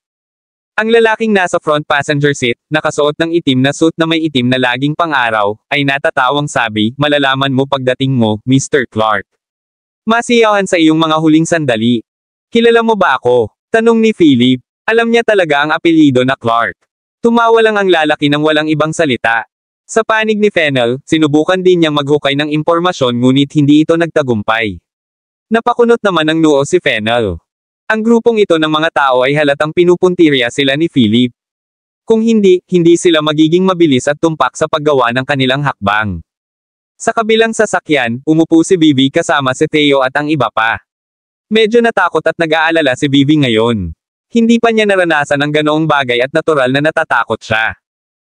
B: Ang lalaking nasa front passenger seat, nakasuot ng itim na suit na may itim na laging pang-araw, ay natatawang sabi, malalaman mo pagdating mo, Mr. Clark. Masiyahan sa iyong mga huling sandali. Kilala mo ba ako? Tanong ni Philip. Alam niya talaga ang apelyido na Clark. Tumawa lang ang lalaki ng walang ibang salita. Sa panig ni Fennel, sinubukan din niyang maghukay ng impormasyon ngunit hindi ito nagtagumpay. Napakunot naman ng noo si Fennel. Ang grupong ito ng mga tao ay halatang pinupuntirya sila ni Philip. Kung hindi, hindi sila magiging mabilis at tumpak sa paggawa ng kanilang hakbang. Sa kabilang sasakyan, umupo si Vivi kasama si Theo at ang iba pa. Medyo natakot at nag-aalala si Vivi ngayon. Hindi pa niya naranasan ang ganoong bagay at natural na natatakot siya.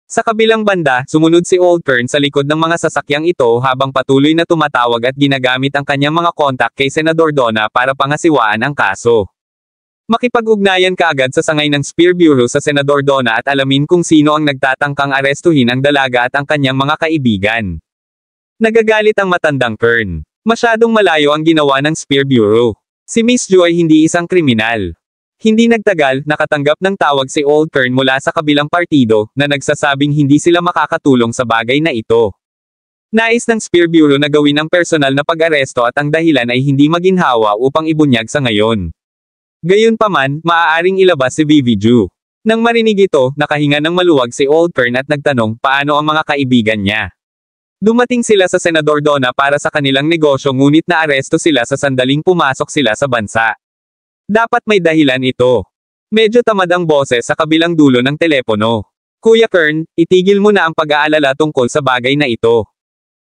B: Sa kabilang banda, sumunod si Old Kern sa likod ng mga sasakyang ito habang patuloy na tumatawag at ginagamit ang kanyang mga kontak kay Senador Donna para pangasiwaan ang kaso. Makipag-ugnayan kaagad sa sangay ng Spear Bureau sa Senador Donna at alamin kung sino ang nagtatangkang arestuhin ang dalaga at ang kanyang mga kaibigan. Nagagalit ang matandang Kern. Masyadong malayo ang ginawa ng Spear Bureau. Si Miss Jo ay hindi isang kriminal. Hindi nagtagal, nakatanggap ng tawag si Old Kern mula sa kabilang partido, na nagsasabing hindi sila makakatulong sa bagay na ito. Nais ng Spear Bureau na gawin ang personal na pag-aresto at ang dahilan ay hindi maginhawa upang ibunyag sa ngayon. Gayunpaman, maaaring ilabas si Vivi Ju. Nang marinig ito, nakahinga ng maluwag si Old Kern at nagtanong, paano ang mga kaibigan niya? Dumating sila sa Senador Donna para sa kanilang negosyo ngunit naaresto sila sa sandaling pumasok sila sa bansa. Dapat may dahilan ito. Medyo tamad ang boses sa kabilang dulo ng telepono. Kuya Kern, itigil mo na ang pag-aalala tungkol sa bagay na ito.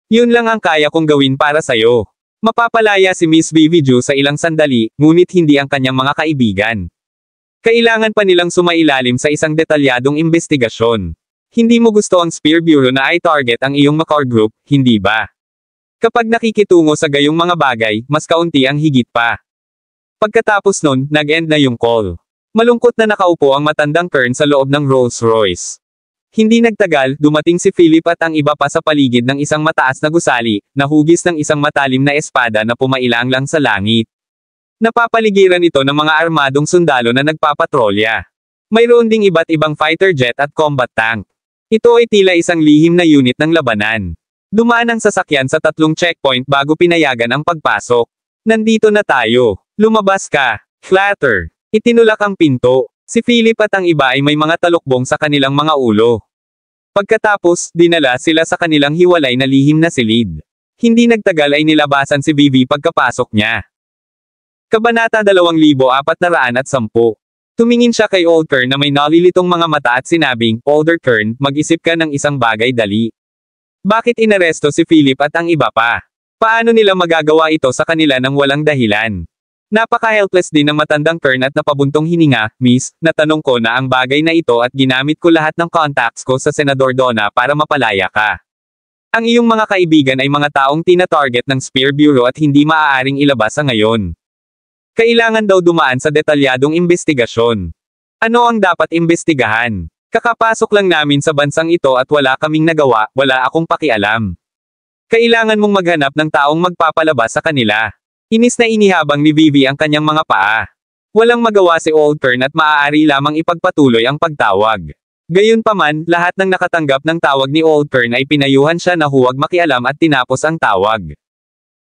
B: Yun lang ang kaya kong gawin para sayo. Mapapalaya si Miss Vivi Ju sa ilang sandali, ngunit hindi ang kanyang mga kaibigan. Kailangan pa nilang sumailalim sa isang detalyadong investigasyon. Hindi mo gusto ang Spear Bureau na i-target ang iyong Makar Group, hindi ba? Kapag nakikitungo sa gayong mga bagay, mas kaunti ang higit pa. Pagkatapos nun, nag-end na yung call. Malungkot na nakaupo ang matandang Kern sa loob ng Rolls-Royce. Hindi nagtagal, dumating si Philip at ang iba pa sa paligid ng isang mataas na gusali, na hugis ng isang matalim na espada na pumailang lang sa langit. Napapaligiran ito ng mga armadong sundalo na nagpapatrolya. Mayroon ding iba't ibang fighter jet at combat tank. Ito ay tila isang lihim na unit ng labanan. Dumaan ang sasakyan sa 3 checkpoint bago pinayagan ang pagpasok. Nandito na tayo. Lumabas ka. Clatter. Itinulak ang pinto. Si Philip at ang iba ay may mga talukbong sa kanilang mga ulo. Pagkatapos, dinala sila sa kanilang hiwalay na lihim na silid. Hindi nagtagal ay nilabasan si Vivi pagkapasok niya. Kabanata 2410. Tumingin siya kay Old Kern na may nalilitong mga mata at sinabing, Older Kern, mag-isip ka ng isang bagay dali. Bakit inaresto si Philip at ang iba pa? Paano nila magagawa ito sa kanila nang walang dahilan? Napaka-helpless din ng matandang Kern at napabuntong hininga, Miss, natanong ko na ang bagay na ito at ginamit ko lahat ng contacts ko sa Senador Donna para mapalaya ka. Ang iyong mga kaibigan ay mga taong tina-target ng Spear Bureau at hindi maaaring ilabas sa ngayon. Kailangan daw dumaan sa detalyadong investigasyon. Ano ang dapat imbestigahan? Kakapasok lang namin sa bansang ito at wala kaming nagawa, wala akong pakialam. Kailangan mong maghanap ng taong magpapalabas sa kanila. Inis na inihabang ni Vivi ang kanyang mga paa. Walang magawa si Old Kern at maaari lamang ipagpatuloy ang pagtawag. Gayunpaman, lahat ng nakatanggap ng tawag ni Old Kern ay pinayuhan siya na huwag makialam at tinapos ang tawag.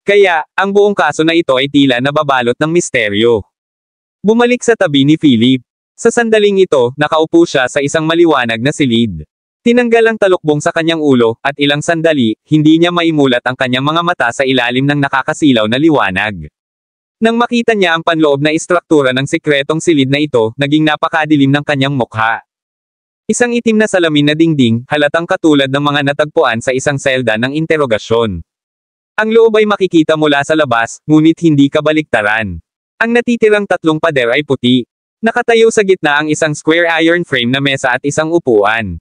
B: Kaya, ang buong kaso na ito ay tila nababalot ng misteryo. Bumalik sa tabi ni Philip. Sa sandaling ito, nakaupo siya sa isang maliwanag na silid. Tinanggal ang talukbong sa kanyang ulo, at ilang sandali, hindi niya maimulat ang kanyang mga mata sa ilalim ng nakakasilaw na liwanag. Nang makita niya ang panloob na istruktura ng sikretong silid na ito, naging napakadilim ng kanyang mukha. Isang itim na salamin na dingding, halatang katulad ng mga natagpuan sa isang selda ng interogasyon. Ang loob ay makikita mula sa labas, ngunit hindi kabaliktaran. Ang natitirang tatlong pader ay puti. Nakatayo sa gitna ang isang square iron frame na mesa at isang upuan.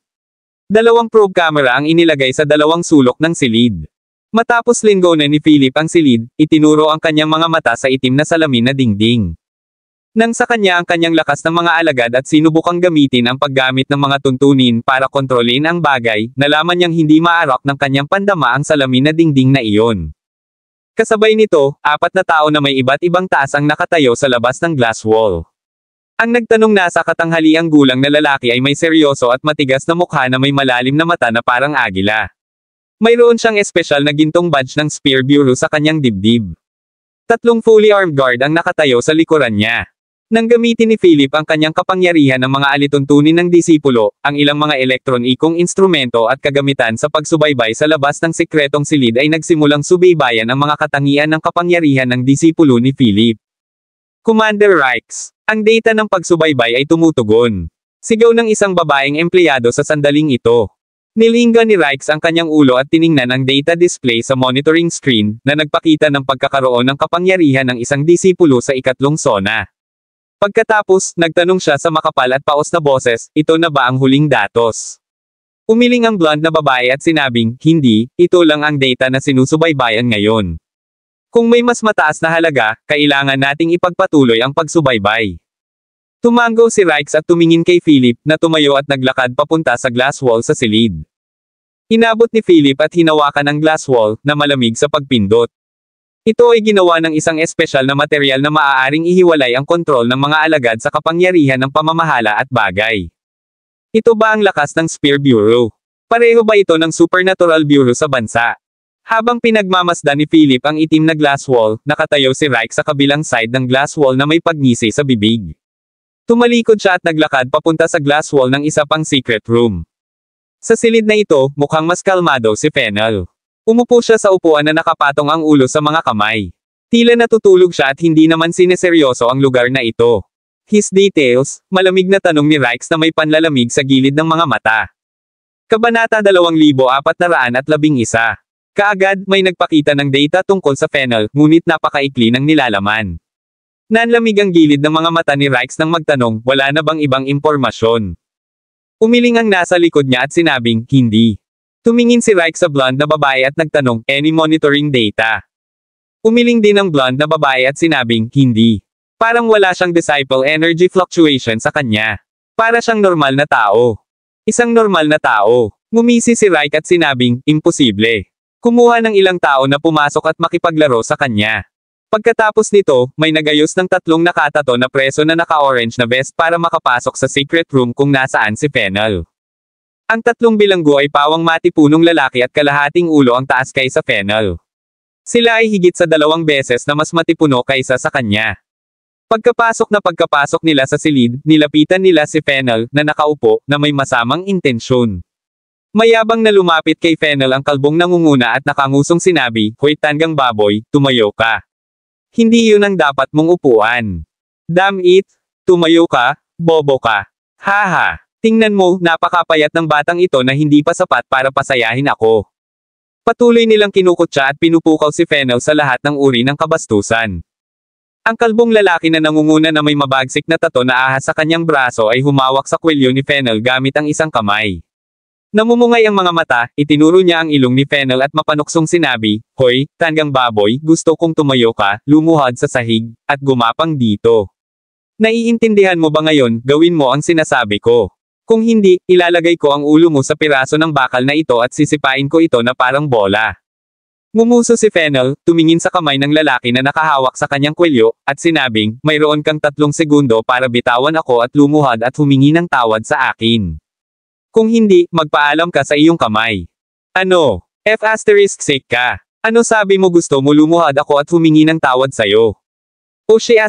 B: Dalawang probe camera ang inilagay sa dalawang sulok ng silid. Matapos linggonan ni Philip ang silid, itinuro ang kanyang mga mata sa itim na salamin na dingding. Nang sa kanya ang kanyang lakas ng mga alagad at sinubukang gamitin ang paggamit ng mga tuntunin para kontrolin ang bagay, nalaman niyang hindi maarak ng kanyang pandama ang salamin na dingding na iyon. Kasabay nito, 4 na tao na may iba't ibang taas ang nakatayo sa labas ng glass wall. Ang nagtanong nasa katanghaliang gulang na lalaki ay may seryoso at matigas na mukha na may malalim na mata na parang agila. Mayroon siyang espesyal na gintong badge ng Spear Bureau sa kanyang dibdib. 3 fully armed guard ang nakatayo sa likuran niya. Nang gamitin ni Philip ang kanyang kapangyarihan ng mga alituntunin ng disipulo, ang ilang mga elektronikong instrumento at kagamitan sa pagsubaybay sa labas ng sikretong silid ay nagsimulang subaybayan ang mga katangian ng kapangyarihan ng disipulo ni Philip. Commander Rikes. Ang data ng pagsubaybay ay tumutugon. Sigaw ng isang babaeng empleyado sa sandaling ito. Nilingga ni Rikes ang kanyang ulo at tiningnan ang data display sa monitoring screen, na nagpakita ng pagkakaroon ng kapangyarihan ng isang disipulo sa ikatlong sona. Pagkatapos, nagtanong siya sa makapal at paos na boses, ito na ba ang huling datos? Umiling ang blonde na babae at sinabing, hindi, ito lang ang data na sinusubaybayan ngayon. Kung may mas mataas na halaga, kailangan nating ipagpatuloy ang pagsubaybay. Tumango si Rikes at tumingin kay Philip, na tumayo at naglakad papunta sa glass wall sa silid. Inabot ni Philip at hinawakan ang glass wall, na malamig sa pagpindot. Ito ay ginawa ng isang espesyal na material na maaaring ihiwalay ang kontrol ng mga alagad sa kapangyarihan ng pamamahala at bagay. Ito ba ang lakas ng Spear Bureau? Pareho ba ito ng Supernatural Bureau sa bansa? Habang pinagmamasdan ni Philip ang itim na glass wall, nakatayo si Rikes sa kabilang side ng glass wall na may pagngisi sa bibig. Tumalikod siya at naglakad papunta sa glass wall ng isa pang secret room. Sa silid na ito, mukhang mas kalmado si Fennel. Umupo siya sa upuan na nakapatong ang ulo sa mga kamay. Tila natutulog siya at hindi naman sineseryoso ang lugar na ito. His details, malamig na tanong ni Rikes na may panlalamig sa gilid ng mga mata. Kabanata 2411. Kaagad, may nagpakita ng data tungkol sa Fennel, ngunit napakaikli ng nilalaman. Nanlamig ang gilid ng mga mata ni Rikes nang magtanong, wala na bang ibang impormasyon? Umiling ang nasa likod niya at sinabing, hindi. Tumingin si Rikes sa blonde na babae at nagtanong, any monitoring data? Umiling din ang blonde na babae at sinabing, hindi. Parang wala siyang disciple energy fluctuation sa kanya. Para siyang normal na tao. Isang normal na tao. Ngumisi si Rikes at sinabing, imposible. Kumuha ng ilang tao na pumasok at makipaglaro sa kanya. Pagkatapos nito, may nagayos ng 3 nakatato na preso na naka-orange na vest para makapasok sa secret room kung nasaan si Fennel. Ang 3 bilanggo ay pawang matipunong lalaki at kalahating ulo ang taas kaysa Fennel. Sila ay higit sa 2 beses na mas matipuno kaysa sa kanya. Pagkapasok nila sa silid, nilapitan nila si Fennel, na nakaupo, na may masamang intensyon. Mayabang na lumapit kay Fennel ang kalbong nangunguna at nakangusong sinabi, hoy tanggang baboy, tumayo ka. Hindi yun ang dapat mong upuan. Damn it! Tumayo ka, bobo ka. Haha! Tingnan mo, napakapayat ng batang ito na hindi pa sapat para pasayahin ako. Patuloy nilang kinukutsa at pinupukaw si Fennel sa lahat ng uri ng kabastusan. Ang kalbong lalaki na nangunguna na may mabagsik na tato na ahas sa kanyang braso ay humawak sa kwelyo ni Fennel gamit ang isang kamay. Namumungay ang mga mata, itinuro niya ang ilong ni Fennel at mapanuksong sinabi, "Hoy, tanggang baboy, gusto kong tumayo ka, lumuhod sa sahig, at gumapang dito. Naiintindihan mo ba ngayon, gawin mo ang sinasabi ko. Kung hindi, ilalagay ko ang ulo mo sa piraso ng bakal na ito at sisipain ko ito na parang bola." Ngumuso si Fennel, tumingin sa kamay ng lalaki na nakahawak sa kanyang kwelyo, at sinabing, "Mayroon kang 3 segundo para bitawan ako at lumuhod at humingi ng tawad sa akin. Kung hindi, magpaalam ka sa iyong kamay." "Ano? F*** ka. Ano sabi mo, gusto mo lumuhod ako at humingi ng tawad sa'yo? O she***,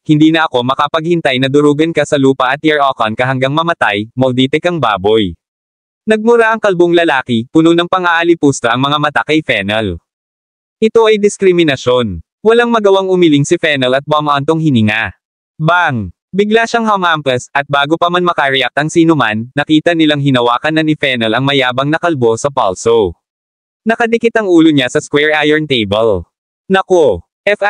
B: hindi na ako makapaghintay na durugan ka sa lupa at yaraukan ka hanggang mamatay, maldite kang baboy." Nagmura ang kalbong lalaki, puno ng pang-aalipusta ang mga mata kay Fennel. Ito ay diskriminasyon. Walang magawang umiling si Fennel at bumaantong hininga. Bang! Bigla siyang hamampas, at bago pa man makareact ang sinuman, nakita nilang hinawakan na ni Fennel ang mayabang na kalbo sa palso. Nakadikit ang ulo niya sa square iron table. "Nako! F***,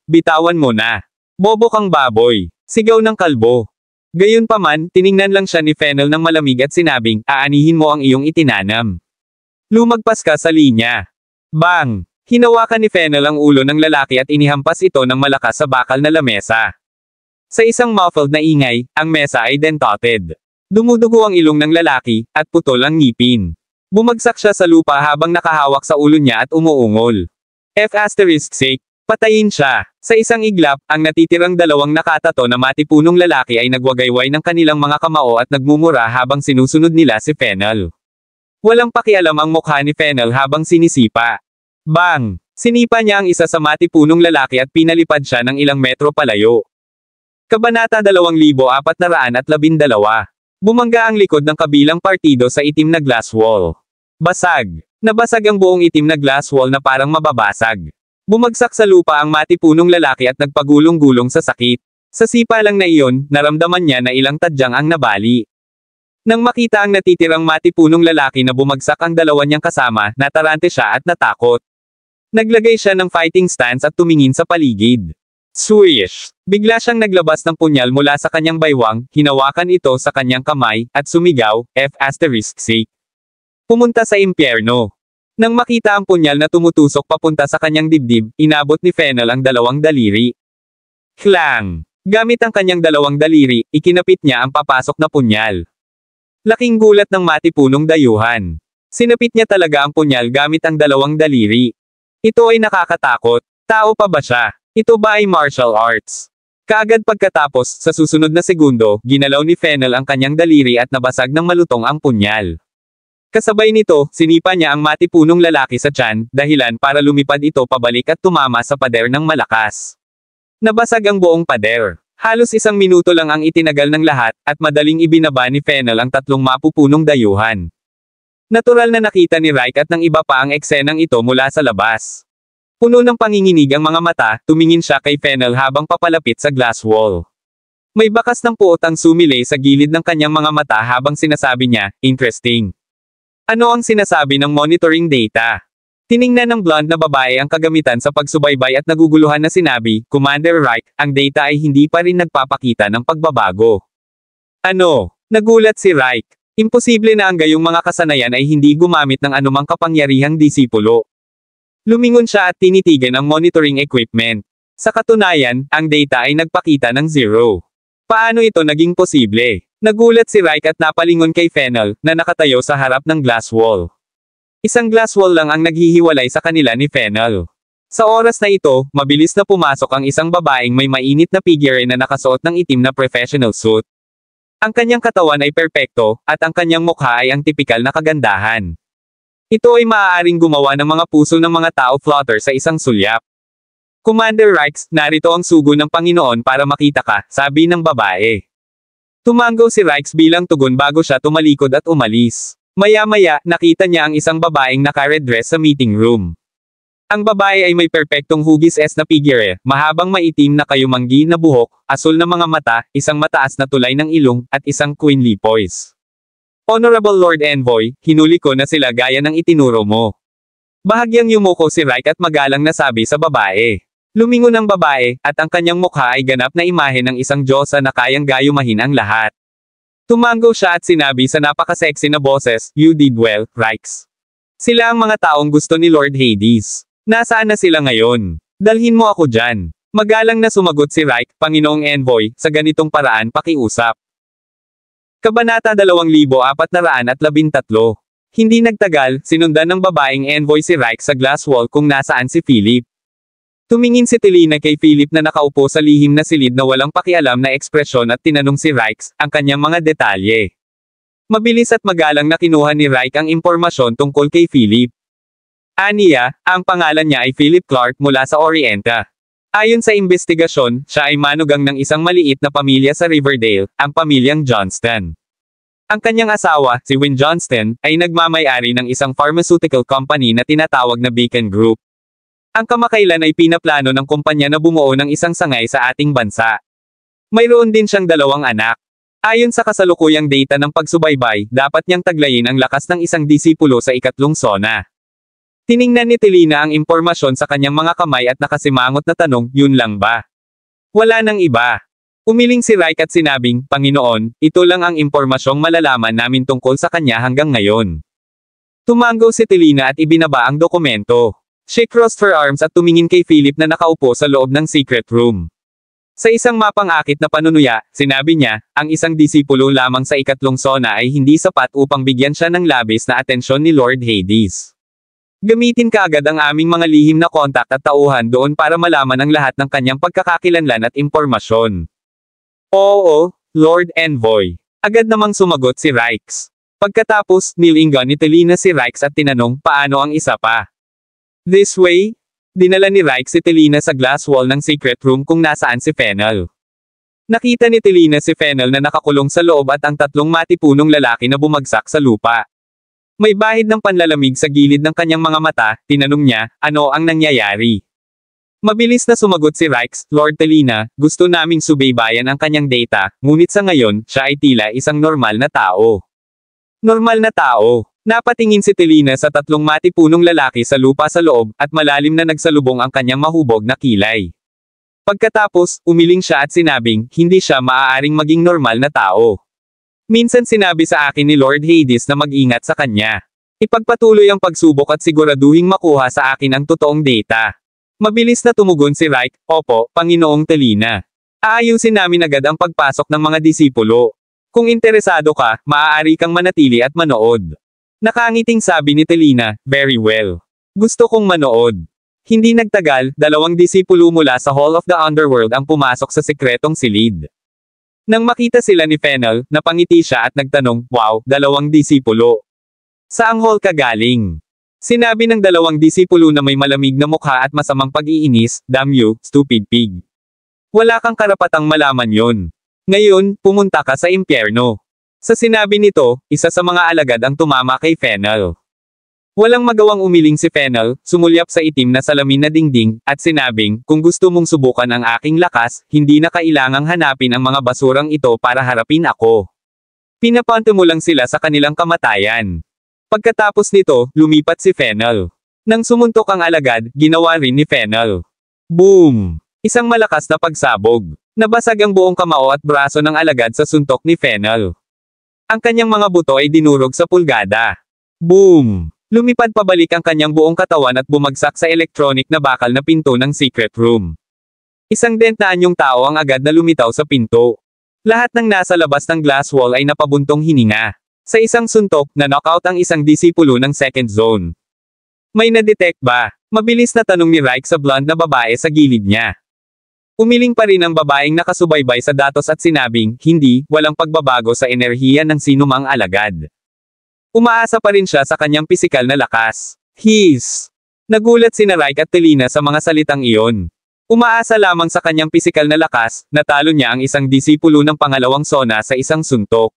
B: bitawan mo na. Bobo kang baboy." Sigaw ng kalbo. Gayunpaman, tiningnan lang siya ni Fennel ng malamig at sinabing, "Aanihin mo ang iyong itinanam. Lumagpas ka sa linya." Bang! Hinawakan ni Fennel ang ulo ng lalaki at inihampas ito ng malakas sa bakal na lamesa. Sa isang muffled na ingay, ang mesa ay dentoted. Dumudugo ang ilong ng lalaki, at putol ang ngipin. Bumagsak siya sa lupa habang nakahawak sa ulo niya at umuungol. F***, patayin siya. Sa isang iglap, ang natitirang 2 nakatato na matipunong lalaki ay nagwagayway ng kanilang mga kamao at nagmumura habang sinusunod nila si Fennel. Walang pakialam ang mukha ni Fennel habang sinisipa. Bang! Sinipa niya ang isa sa matipunong lalaki at pinalipad siya ng ilang metro palayo. Kabanata 2412. Bumangga ang likod ng kabilang partido sa itim na glass wall. Basag. Nabasag ang buong itim na glass wall na parang mababasag. Bumagsak sa lupa ang matipunong lalaki at nagpagulong-gulong sa sakit. Sa sipa lang na iyon, naramdaman niya na ilang tadyang ang nabali. Nang makita ang natitirang matipunong lalaki na bumagsak ang 2 niyang kasama, natarante siya at natakot. Naglagay siya ng fighting stance at tumingin sa paligid. Swish! Bigla siyang naglabas ng punyal mula sa kanyang baywang, hinawakan ito sa kanyang kamay, at sumigaw, F***. Pumunta sa impyerno. Nang makita ang punyal na tumutusok papunta sa kanyang dibdib, inabot ni Fennel ang 2 daliri. Klang! Gamit ang kanyang 2 daliri, ikinapit niya ang papasok na punyal. Laking gulat ng matipunong dayuhan. Sinapit niya talaga ang punyal gamit ang 2 daliri. Ito ay nakakatakot. Tao pa ba siya? Ito ba ay martial arts? Kaagad pagkatapos, sa susunod na segundo, ginalaw ni Fennel ang kanyang daliri at nabasag ng malutong ang punyal. Kasabay nito, sinipa niya ang matipunong lalaki sa tiyan, dahilan para lumipad ito pabalik at tumama sa pader ng malakas. Nabasag ang buong pader. Halos 1 minuto lang ang itinagal ng lahat, at madaling ibinaba ni Fennel ang 3 mapupunong dayuhan. Natural na nakita ni Reich at ng iba pa ang eksenang ito mula sa labas. Puno ng panginginig ang mga mata, tumingin siya kay Fennel habang papalapit sa glass wall. May bakas ng puot ang sumilay sa gilid ng kanyang mga mata habang sinasabi niya, "Interesting." Ano ang sinasabi ng monitoring data? Tiningnan ng blonde na babae ang kagamitan sa pagsubaybay at naguguluhan na sinabi, "Commander Reich, ang data ay hindi pa rin nagpapakita ng pagbabago." Ano? Nagulat si Reich. Imposible na ang gayong mga kasanayan ay hindi gumamit ng anumang kapangyarihang disipulo. Lumingon siya at tinitigan ang monitoring equipment. Sa katunayan, ang data ay nagpakita ng 0. Paano ito naging posible? Nagulat si Reich at napalingon kay Fennel, na nakatayo sa harap ng glass wall. Isang glass wall lang ang naghihiwalay sa kanila ni Fennel. Sa oras na ito, mabilis na pumasok ang isang babaeng may mainit na figure na nakasuot ng itim na professional suit. Ang kanyang katawan ay perpekto, at ang kanyang mukha ay ang tipikal na kagandahan. Ito ay maaaring gumawa ng mga puso ng mga tao flutter sa isang sulyap. "Commander Reich, narito ang sugo ng Panginoon para makita ka," sabi ng babae. Tumango si Reich bilang tugon bago siya tumalikod at umalis. Maya-maya, nakita niya ang isang babaeng naka-red dress sa meeting room. Ang babae ay may perpektong hugis na figure, mahabang maitim na kayumanggi na buhok, asul na mga mata, isang mataas na tulay ng ilong, at isang queenly poise. "Honorable Lord Envoy, hinuli ko na sila gaya ng itinuro mo." Bahagyang yumuko si Reich at magalang na sabi sa babae. Lumingon ang babae, at ang kanyang mukha ay ganap na imahe ng isang diyosa na kayang gayumahin ang lahat. Tumango siya at sinabi sa napaka-sexy na boses, "You did well, Rikes." Sila ang mga taong gusto ni Lord Hades. Nasaan na sila ngayon? Dalhin mo ako dyan. Magalang na sumagot si Rike, Panginoong Envoy, sa ganitong paraan pakiusap. Kabanata 2413. Hindi nagtagal, sinundan ng babaeng envoy si Rike sa glass wall kung nasaan si Philip. Tumingin si Telina kay Philip na nakaupo sa lihim na silid na walang pakialam na ekspresyon at tinanong si Rike ang kanyang mga detalye. Mabilis at magalang na kinuha ni Rike ang impormasyon tungkol kay Philip. Aniya, ang pangalan niya ay Philip Clark mula sa Orienta. Ayon sa investigasyon, siya ay manugang ng isang maliit na pamilya sa Riverdale, ang pamilyang Johnston. Ang kanyang asawa, si Win Johnston, ay nagmamay-ari ng isang pharmaceutical company na tinatawag na Beacon Group. Ang kamakailan ay pinaplano ng kumpanya na bumuo ng isang sangay sa ating bansa. Mayroon din siyang 2 anak. Ayon sa kasalukuyang data ng pagsubaybay, dapat niyang taglayin ang lakas ng isang disipulo sa 3 sona. Tiningnan ni Telina ang impormasyon sa kanyang mga kamay at nakasimangot na tanong, "Yun lang ba?" Wala nang iba. Umiling si Rike at sinabing, "Panginoon, ito lang ang impormasyong malalaman namin tungkol sa kanya hanggang ngayon." Tumango si Telina at ibinaba ang dokumento. She crossed her arms at tumingin kay Philip na nakaupo sa loob ng secret room. Sa isang mapang-akit na panunuya, sinabi niya, ang isang disipulo lamang sa 3 sona ay hindi sapat upang bigyan siya ng labis na atensyon ni Lord Hades. Gamitin kaagad ang aming mga lihim na kontak at tauhan doon para malaman ang lahat ng kanyang pagkakakilanlan at impormasyon. Oo, Lord Envoy. Agad namang sumagot si Rikes. Pagkatapos, nilingon ni Telina si Rikes at tinanong, paano ang isa pa? This way? Dinala ni Rikes si Telina sa glass wall ng secret room kung nasaan si Fennel. Nakita ni Telina si Fennel na nakakulong sa loob at ang 3 matipunong lalaki na bumagsak sa lupa. May bahid ng panlalamig sa gilid ng kanyang mga mata, tinanong niya, ano ang nangyayari? Mabilis na sumagot si Rikes, Lord Telina, gusto naming subaybayan ang kanyang data, ngunit sa ngayon, siya ay tila isang normal na tao. Normal na tao. Napatingin si Telina sa 3 matipunong lalaki sa lupa sa loob, at malalim na nagsalubong ang kanyang mahubog na kilay. Pagkatapos, umiling siya at sinabing, hindi siya maaaring maging normal na tao. Minsan sinabi sa akin ni Lord Hades na mag-ingat sa kanya. Ipagpatuloy ang pagsubok at siguraduhing makuha sa akin ang totoong data. Mabilis na tumugon si Rike, opo, Panginoong Telina. Aayusin namin agad ang pagpasok ng mga disipulo. Kung interesado ka, maaari kang manatili at manood. Nakangiting sabi ni Telina, very well. Gusto kong manood. Hindi nagtagal, 2 disipulo mula sa Hall of the Underworld ang pumasok sa sekretong silid. Nang makita sila ni Fennel, napangiti siya at nagtanong, wow, 2 disipulo. Saang hall ka galing? Sinabi ng 2 disipulo na may malamig na mukha at masamang pag-iinis, damn you, stupid pig. Wala kang karapatang malaman yon. Ngayon, pumunta ka sa impyerno. Sa sinabi nito, isa sa mga alagad ang tumama kay Fennel. Walang magawang umiling si Fennel, sumulyap sa itim na salamin na dingding, at sinabing, kung gusto mong subukan ang aking lakas, hindi na kailangang hanapin ang mga basurang ito para harapin ako. Pinapunta mo lang sila sa kanilang kamatayan. Pagkatapos nito, lumipat si Fennel. Nang sumuntok ang alagad, ginawa rin ni Fennel. Boom! Isang malakas na pagsabog. Nabasag ang buong kamao at braso ng alagad sa suntok ni Fennel. Ang kanyang mga buto ay dinurog sa pulgada. Boom! Lumipad pabalik ang kanyang buong katawan at bumagsak sa electronic na bakal na pinto ng secret room. Isang dent na anyong tao ang agad na lumitaw sa pinto. Lahat ng nasa labas ng glass wall ay napabuntong hininga. Sa isang suntok, na-knockout ang isang disipulo ng second zone. May na-detect ba? Mabilis na tanong ni Rike sa blonde na babae sa gilid niya. Umiling pa rin ang babaeng nakasubaybay sa datos at sinabing, hindi, walang pagbabago sa enerhiya ng sinumang alagad. Umaasa pa rin siya sa kanyang pisikal na lakas. Nagulat sina Rike at Telina sa mga salitang iyon. Umaasa lamang sa kanyang pisikal na lakas, natalo niya ang isang disipulo ng pangalawang sona sa isang suntok.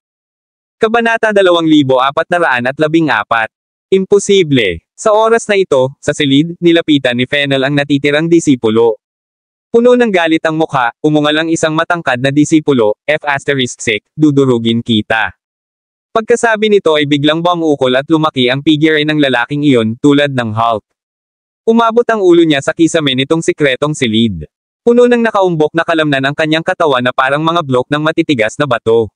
B: Kabanata 2414. Imposible. Sa oras na ito, sa silid, nilapitan ni Fennel ang natitirang disipulo. Puno ng galit ang mukha, umungal ang isang matangkad na disipulo, F***, dudurugin kita. Pagkasabi nito ay biglang bumukol at lumaki ang figure ng lalaking iyon, tulad ng Hulk. Umabot ang ulo niya sa kisame nitong sikretong silid. Puno ng nakaumbok na kalamnan ang kanyang katawan na parang mga blok ng matitigas na bato.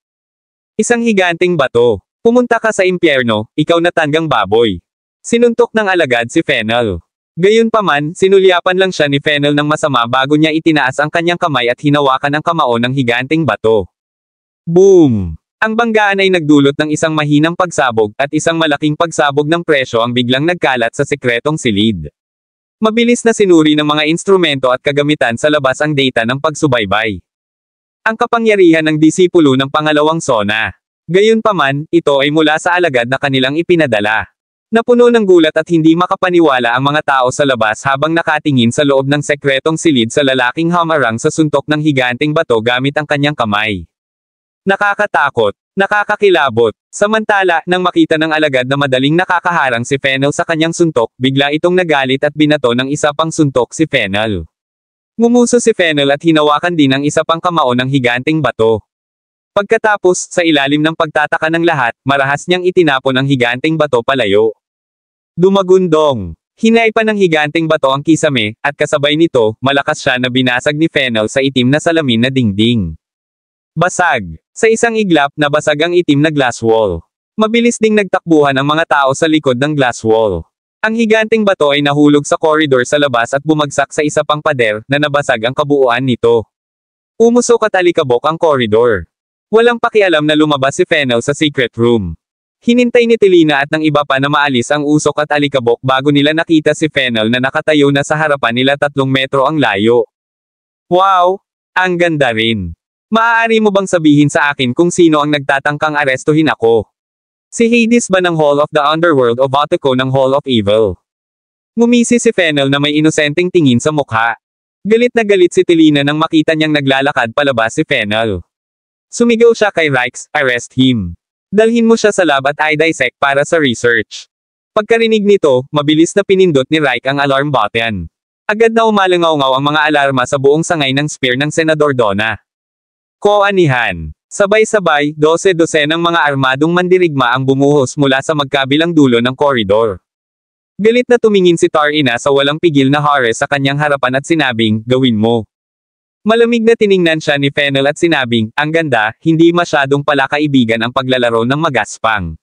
B: Isang higanting bato. Pumunta ka sa impyerno, ikaw na tanggang baboy. Sinuntok ng alagad si Fennel. Gayunpaman, sinulyapan lang siya ni Fennel ng masama bago niya itinaas ang kanyang kamay at hinawakan ang kamao ng higanting bato. Boom! Ang banggaan ay nagdulot ng isang mahinang pagsabog at isang malaking pagsabog ng presyo ang biglang nagkalat sa sikretong silid. Mabilis na sinuri ng mga instrumento at kagamitan sa labas ang data ng pagsubaybay. Ang kapangyarihan ng disipulo ng pangalawang sona. Gayunpaman, ito ay mula sa alagad na kanilang ipinadala. Napuno ng gulat at hindi makapaniwala ang mga tao sa labas habang nakatingin sa loob ng sekretong silid sa lalaking hamarang sa suntok ng higanting bato gamit ang kanyang kamay. Nakakatakot, nakakakilabot. Samantala, nang makita ng alagad na madaling nakakaharang si Fennel sa kanyang suntok, bigla itong nagalit at binato ng isa pang suntok si Fennel. Ngumuso si Fennel at hinawakan din ang isa pang kamao ng higanting bato. Pagkatapos, sa ilalim ng pagtataka ng lahat, marahas niyang itinapon ang higanting bato palayo. Dumagundong. Hinay pa ng higanting bato ang kisame, at kasabay nito, malakas siya na binasag ni Fennel sa itim na salamin na dingding. Basag. Sa isang iglap, nabasag ang itim na glass wall. Mabilis ding nagtakbuhan ang mga tao sa likod ng glass wall. Ang higanting bato ay nahulog sa koridor sa labas at bumagsak sa isa pang pader, na nabasag ang kabuuan nito. Umusok at alikabok ang koridor. Walang pakialam na lumabas si Fennel sa secret room. Hinintay ni Telina at ng iba pa na maalis ang usok at alikabok bago nila nakita si Fennel na nakatayo na sa harapan nila 3 metro ang layo. Wow! Ang ganda rin. Maaari mo bang sabihin sa akin kung sino ang nagtatangkang arestuhin ako? Si Hades ba ng Hall of the Underworld o Bautiko ng Hall of Evil? Ngumisi si Fennel na may inosenteng tingin sa mukha. Galit na galit si Telina nang makita niyang naglalakad palabas si Fennel. Sumigaw siya kay Rikes, arrest him. Dalhin mo siya sa lab at i-dissect para sa research. Pagkarinig nito, mabilis na pinindot ni Rike ang alarm button. Agad na umalangaw-ngaw ang mga alarma sa buong sangay ng spear ng Senador Donna. Koanihan. Sabay-sabay, 12 ng mga armadong mandirigma ang bumuhos mula sa magkabilang dulo ng koridor. Galit na tumingin si Tarina sa walang pigil na Horus sa kanyang harapan at sinabing, gawin mo. Malamig na tiningnan siya ni Fennel at sinabing, ang ganda, hindi masyadong pala kaibigan ang paglalaro ng magaspang.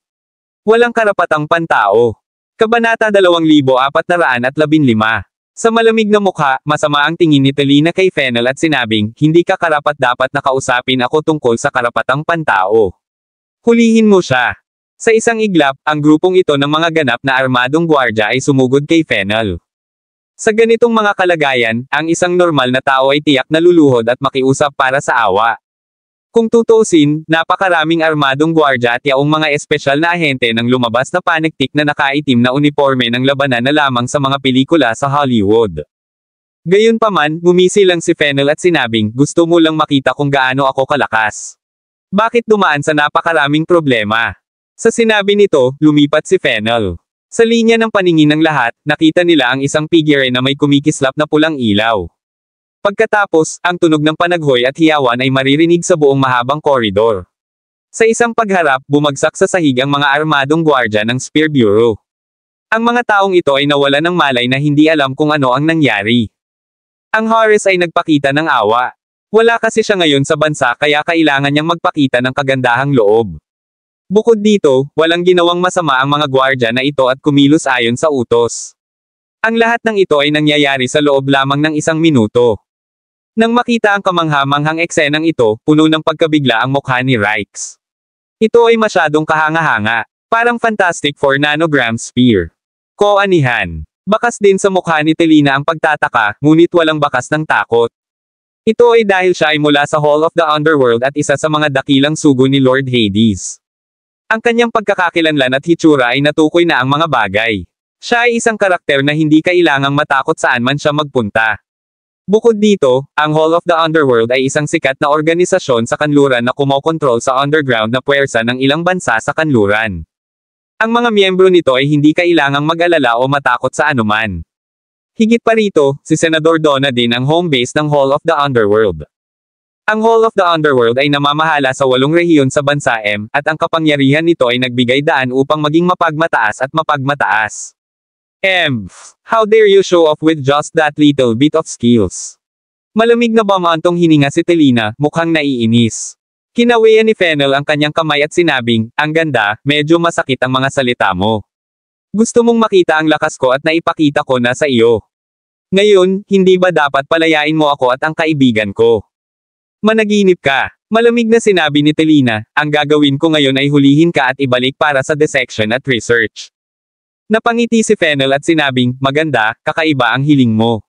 B: Walang karapatang pantao. Kabanata 2415. Sa malamig na mukha, masama ang tingin ni Telina kay Fennel at sinabing, hindi ka karapat-dapat na kausapin ako tungkol sa karapatang pantao. Hulihin mo siya. Sa isang iglap, ang grupong ito ng mga ganap na armadong gwardya ay sumugod kay Fennel. Sa ganitong mga kalagayan, ang isang normal na tao ay tiyak na luluhod at makiusap para sa awa. Kung tutuusin, napakaraming armadong gwardya at yaong mga espesyal na ahente ng lumabas na panektik na nakaitim na uniforme ng labanan na lamang sa mga pelikula sa Hollywood. Gayunpaman, ngumisi lang si Fennel at sinabing, gusto mo lang makita kung gaano ako kalakas. Bakit dumaan sa napakaraming problema? Sa sinabi nito, lumipat si Fennel. Sa linya ng paningin ng lahat, nakita nila ang isang figure na may kumikislap na pulang ilaw. Pagkatapos, ang tunog ng panaghoy at hiyawan ay maririnig sa buong mahabang koridor. Sa isang pagharap, bumagsak sa sahig ang mga armadong gwardya ng Spear Bureau. Ang mga taong ito ay nawalan ng malay na hindi alam kung ano ang nangyari. Ang Horus ay nagpakita ng awa. Wala kasi siya ngayon sa bansa kaya kailangan niyang magpakita ng kagandahang loob. Bukod dito, walang ginawang masama ang mga gwardya na ito at kumilos ayon sa utos. Ang lahat ng ito ay nangyayari sa loob lamang ng 1 minuto. Nang makita ang kamangha-manghang eksenang ito, puno ng pagkabigla ang mukha ni Rikes. Ito ay masyadong kahanga-hanga, parang Fantastic Four nanogram spear. Koanihan. Bakas din sa mukha ni Telina ang pagtataka, ngunit walang bakas ng takot. Ito ay dahil siya ay mula sa Hall of the Underworld at isa sa mga dakilang sugo ni Lord Hades. Ang kanyang pagkakakilanlan at hitsura ay natukoy na ang mga bagay. Siya ay isang karakter na hindi kailangang matakot saan man siya magpunta. Bukod dito, ang Hall of the Underworld ay isang sikat na organisasyon sa kanluran na kumokontrol sa underground na puwersa ng ilang bansa sa kanluran. Ang mga miyembro nito ay hindi kailangang mag-alala o matakot sa anuman. Higit pa rito, si Senador Donna din ang home base ng Hall of the Underworld. Ang Hall of the Underworld ay namamahala sa 8 rehiyon sa bansa at ang kapangyarihan nito ay nagbigay daan upang maging mapagmataas at mapagmataas. How dare you show off with just that little bit of skills? Malamig na bamantong hininga si Telina, mukhang naiinis. Kinawian ni Fennel ang kanyang kamay at sinabing, ang ganda, medyo masakit ang mga salita mo. Gusto mong makita ang lakas ko at naipakita ko na sa iyo. Ngayon, hindi ba dapat palayain mo ako at ang kaibigan ko? Managinip ka. Malamig na sinabi ni Telina, ang gagawin ko ngayon ay hulihin ka at ibalik para sa dissection at research. Napangiti si Fennel at sinabing, maganda, kakaiba ang hiling mo.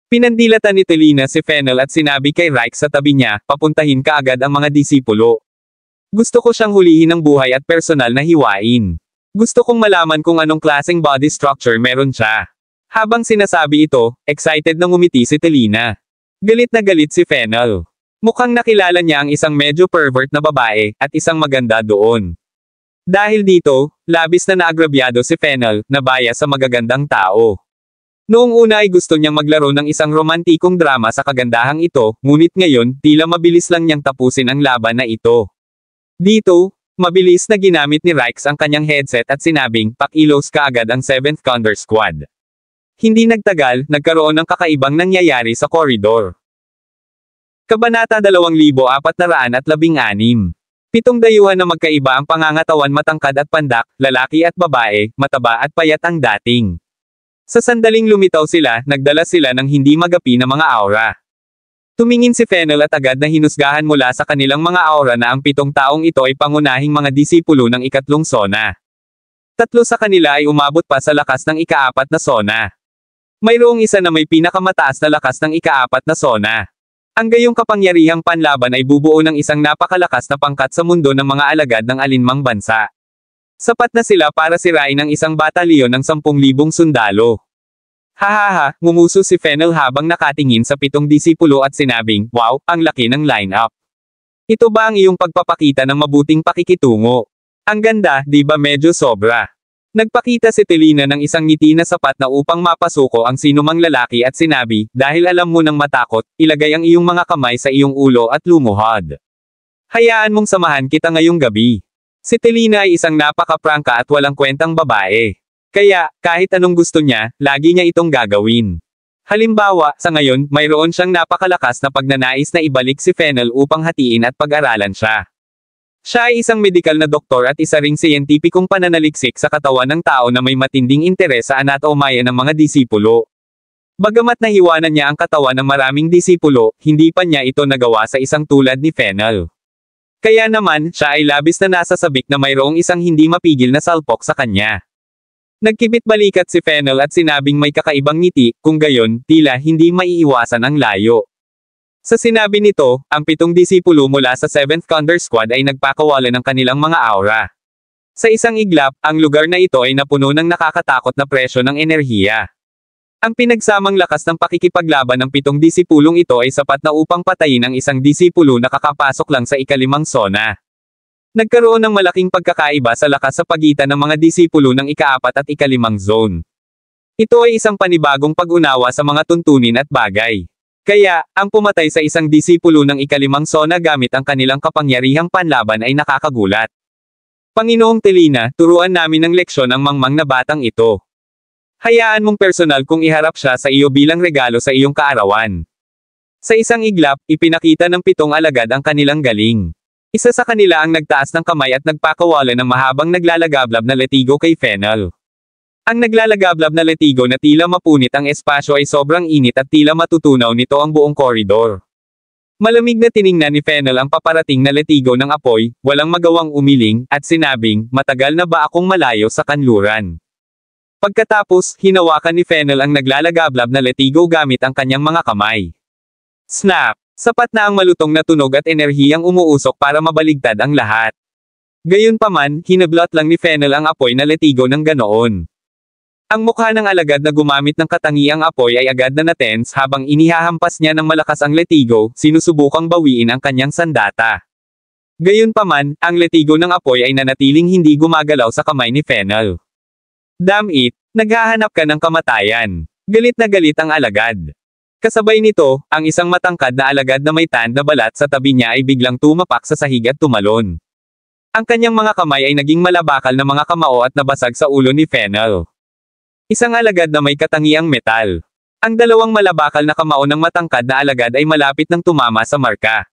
B: Pinandilatan ni Telina si Fennel at sinabi kay Reich sa tabi niya, papuntahin ka agad ang mga disipulo. Gusto ko siyang hulihin ng buhay at personal na hiwain. Gusto kong malaman kung anong klaseng body structure meron siya. Habang sinasabi ito, excited na ngumiti si Telina. Galit na galit si Fennel. Mukhang nakilala niya ang isang medyo pervert na babae, at isang maganda doon. Dahil dito, labis na naagrabyado si Fennel, na bias sa magagandang tao. Noong una ay gusto niyang maglaro ng isang romantikong drama sa kagandahang ito, ngunit ngayon, tila mabilis lang niyang tapusin ang laban na ito. Dito, mabilis na ginamit ni Reich ang kanyang headset at sinabing, pakilos ka agad ang 7th Condor Squad. Hindi nagtagal, nagkaroon ng kakaibang nangyayari sa koridor. Kabanata 2416. Pitong dayuhan na magkaiba ang pangangatawan matangkad at pandak, lalaki at babae, mataba at payat ang dating. Sa sandaling lumitaw sila, nagdala sila ng hindi magapi na mga aura. Tumingin si Fennel at agad na hinusgahan mula sa kanilang mga aura na ang 7 taong ito ay pangunahing mga disipulo ng ikatlong sona. 3 sa kanila ay umabot pa sa lakas ng ika-4 na sona. Mayroong isa na may pinakamataas na lakas ng ika-4 na sona. Ang gayong kapangyarihang panlaban ay bubuo ng isang napakalakas na pangkat sa mundo ng mga alagad ng alinmang bansa. Sapat na sila para sirain ang isang batalyon ng 10,000 sundalo. Hahaha, ngumuso si Fennel habang nakatingin sa 7 disipulo at sinabing, wow, ang laki ng lineup. Ito ba ang iyong pagpapakita ng mabuting pakikitungo? Ang ganda, di ba medyo sobra? Nagpakita si Telina ng isang ngiti na sapat na upang mapasuko ang sinumang lalaki at sinabi, dahil alam mo nang matakot, ilagay ang iyong mga kamay sa iyong ulo at lumuhod. Hayaan mong samahan kita ngayong gabi. Si Telina ay isang napaka-prangka at walang kwentang babae. Kaya, kahit anong gusto niya, lagi niya itong gagawin. Halimbawa, sa ngayon, mayroon siyang napakalakas na pagnanais na ibalik si Fennel upang hatiin at pag-aralan siya. Siya ay isang medikal na doktor at isa ring siyentipikong pananaliksik sa katawan ng tao na may matinding interes sa anatomaya ng mga disipulo. Bagamat nahiwanan niya ang katawan ng maraming disipulo, hindi pa niya ito nagawa sa isang tulad ni Fennel. Kaya naman, siya ay labis na nasasabik na mayroong isang hindi mapigil na salpok sa kanya. Nagkibit balikat si Fennel at sinabing may kakaibang ngiti, kung gayon, tila hindi maiiwasan ang layo. Sa sinabi nito, ang 7 disipulo mula sa 7th Condor Squad ay nagpakawala ng kanilang mga aura. Sa isang iglap, ang lugar na ito ay napuno ng nakakatakot na presyo ng enerhiya. Ang pinagsamang lakas ng pakikipaglaban ng 7 disipulong ito ay sapat na upang patayin ang isang disipulo na kakapasok lang sa ika-5 sona. Nagkaroon ng malaking pagkakaiba sa lakas sa pagitan ng mga disipulo ng ika-4 at ika-5 zone. Ito ay isang panibagong pag-unawa sa mga tuntunin at bagay. Kaya, ang pumatay sa isang disipulo ng ika-5 sona gamit ang kanilang kapangyarihang panlaban ay nakakagulat. Panginoong Telina, turuan namin ng leksyon ang mangmang na batang ito. Hayaan mong personal kung iharap siya sa iyo bilang regalo sa iyong kaarawan. Sa isang iglap, ipinakita ng 7 alagad ang kanilang galing. Isa sa kanila ang nagtaas ng kamay at nagpakawala ng mahabang naglalagablab na letigo kay Fennel. Ang naglalagablab na letigo na tila mapunit ang espasyo ay sobrang init at tila matutunaw nito ang buong koridor. Malamig na tiningnan ni Fennel ang paparating na letigo ng apoy, walang magawang umiling, at sinabing, matagal na ba akong malayo sa kanluran? Pagkatapos, hinawakan ni Fennel ang naglalagablab na letigo gamit ang kanyang mga kamay. Snap! Sapat na ang malutong na tunog at enerhiyang umuusok para mabaligtad ang lahat. Gayunpaman, hinablot lang ni Fennel ang apoy na letigo ng ganoon. Ang mukha ng alagad na gumamit ng katangiang apoy ay agad na natense habang inihahampas niya ng malakas ang letigo, sinusubukang bawiin ang kanyang sandata. Gayunpaman, ang letigo ng apoy ay nanatiling hindi gumagalaw sa kamay ni Fennel. Damn it, naghahanap ka ng kamatayan. Galit na galit ang alagad. Kasabay nito, ang isang matangkad na alagad na may tan na balat sa tabi niya ay biglang tumapak sa sahig at tumalon. Ang kanyang mga kamay ay naging malabakal na mga kamao at nabasag sa ulo ni Fennel. Isang alagad na may katangiang metal. Ang dalawang malabakal na kamao ng matangkad na alagad ay malapit ng tumama sa marka.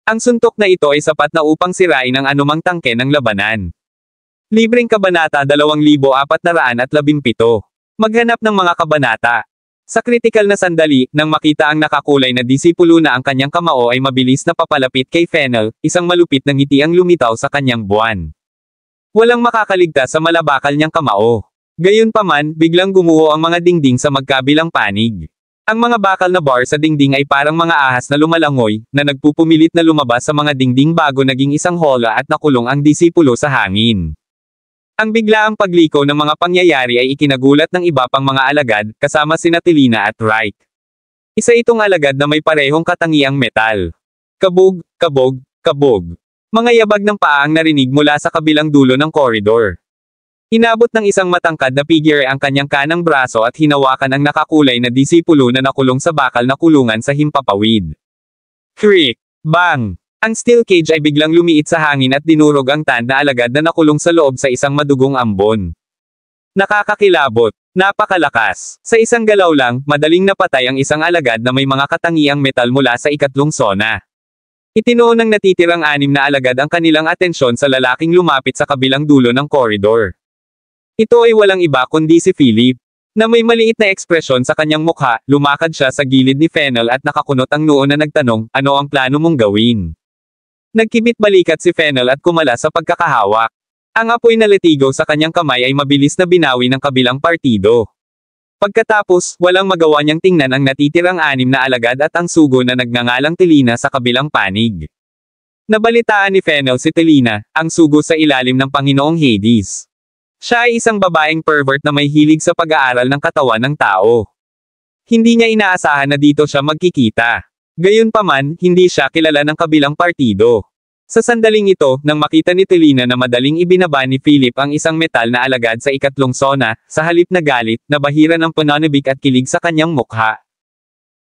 B: Ang suntok na ito ay sapat na upang sirain ang anumang tangke ng labanan. Libreng Kabanata 2417. Maghanap ng mga kabanata. Sa kritikal na sandali, nang makita ang nakakulay na disipulo na ang kanyang kamao ay mabilis na papalapit kay Fennel, isang malupit na ngiti ang lumitaw sa kanyang buwan. Walang makakaligtas sa malabakal niyang kamao. Gayunpaman, biglang gumuho ang mga dingding sa magkabilang panig. Ang mga bakal na bar sa dingding ay parang mga ahas na lumalangoy, na nagpupumilit na lumabas sa mga dingding bago naging isang hola at nakulong ang disipulo sa hangin. Ang biglaang pagliko ng mga pangyayari ay ikinagulat ng iba pang mga alagad, kasama sina Telina at Reich. Isa itong alagad na may parehong katangiang metal. Kabog, kabog, kabog. Mga yabag ng paa ang narinig mula sa kabilang dulo ng koridor. Inabot ng isang matangkad na figure ang kanyang kanang braso at hinawakan ang nakakulay na disipulo na nakulong sa bakal na kulungan sa himpapawid. Creak! Bang! Ang steel cage ay biglang lumiit sa hangin at dinurog ang tan na alagad na nakulong sa loob sa isang madugong ambon. Nakakakilabot. Napakalakas. Sa isang galaw lang, madaling napatay ang isang alagad na may mga katangiang metal mula sa ikatlong sona. Itinuon ng natitirang 6 na alagad ang kanilang atensyon sa lalaking lumapit sa kabilang dulo ng koridor. Ito ay walang iba kundi si Philip, na may maliit na ekspresyon sa kanyang mukha. Lumakad siya sa gilid ni Fennel at nakakunot ang noo na nagtanong, "Ano ang plano mong gawin?" Nagkibit balikat si Fennel at kumala sa pagkakahawak. Ang apoy na letigo sa kanyang kamay ay mabilis na binawi ng kabilang partido. Pagkatapos, walang magawa niyang tingnan ang natitirang 6 na alagad at ang sugo na nagngangalang Telina sa kabilang panig. Nabalitaan ni Fennel si Telina, ang sugo sa ilalim ng Panginoong Hades. Siya ay isang babaeng pervert na may hilig sa pag-aaral ng katawan ng tao. Hindi niya inaasahan na dito siya magkikita. Gayunpaman, hindi siya kilala ng kabilang partido. Sa sandaling ito, nang makita ni Telina na madaling ibinaba ni Philip ang isang metal na alagad sa ikatlong sona, sa halip na galit, nabahira ng pananabik at kilig sa kanyang mukha.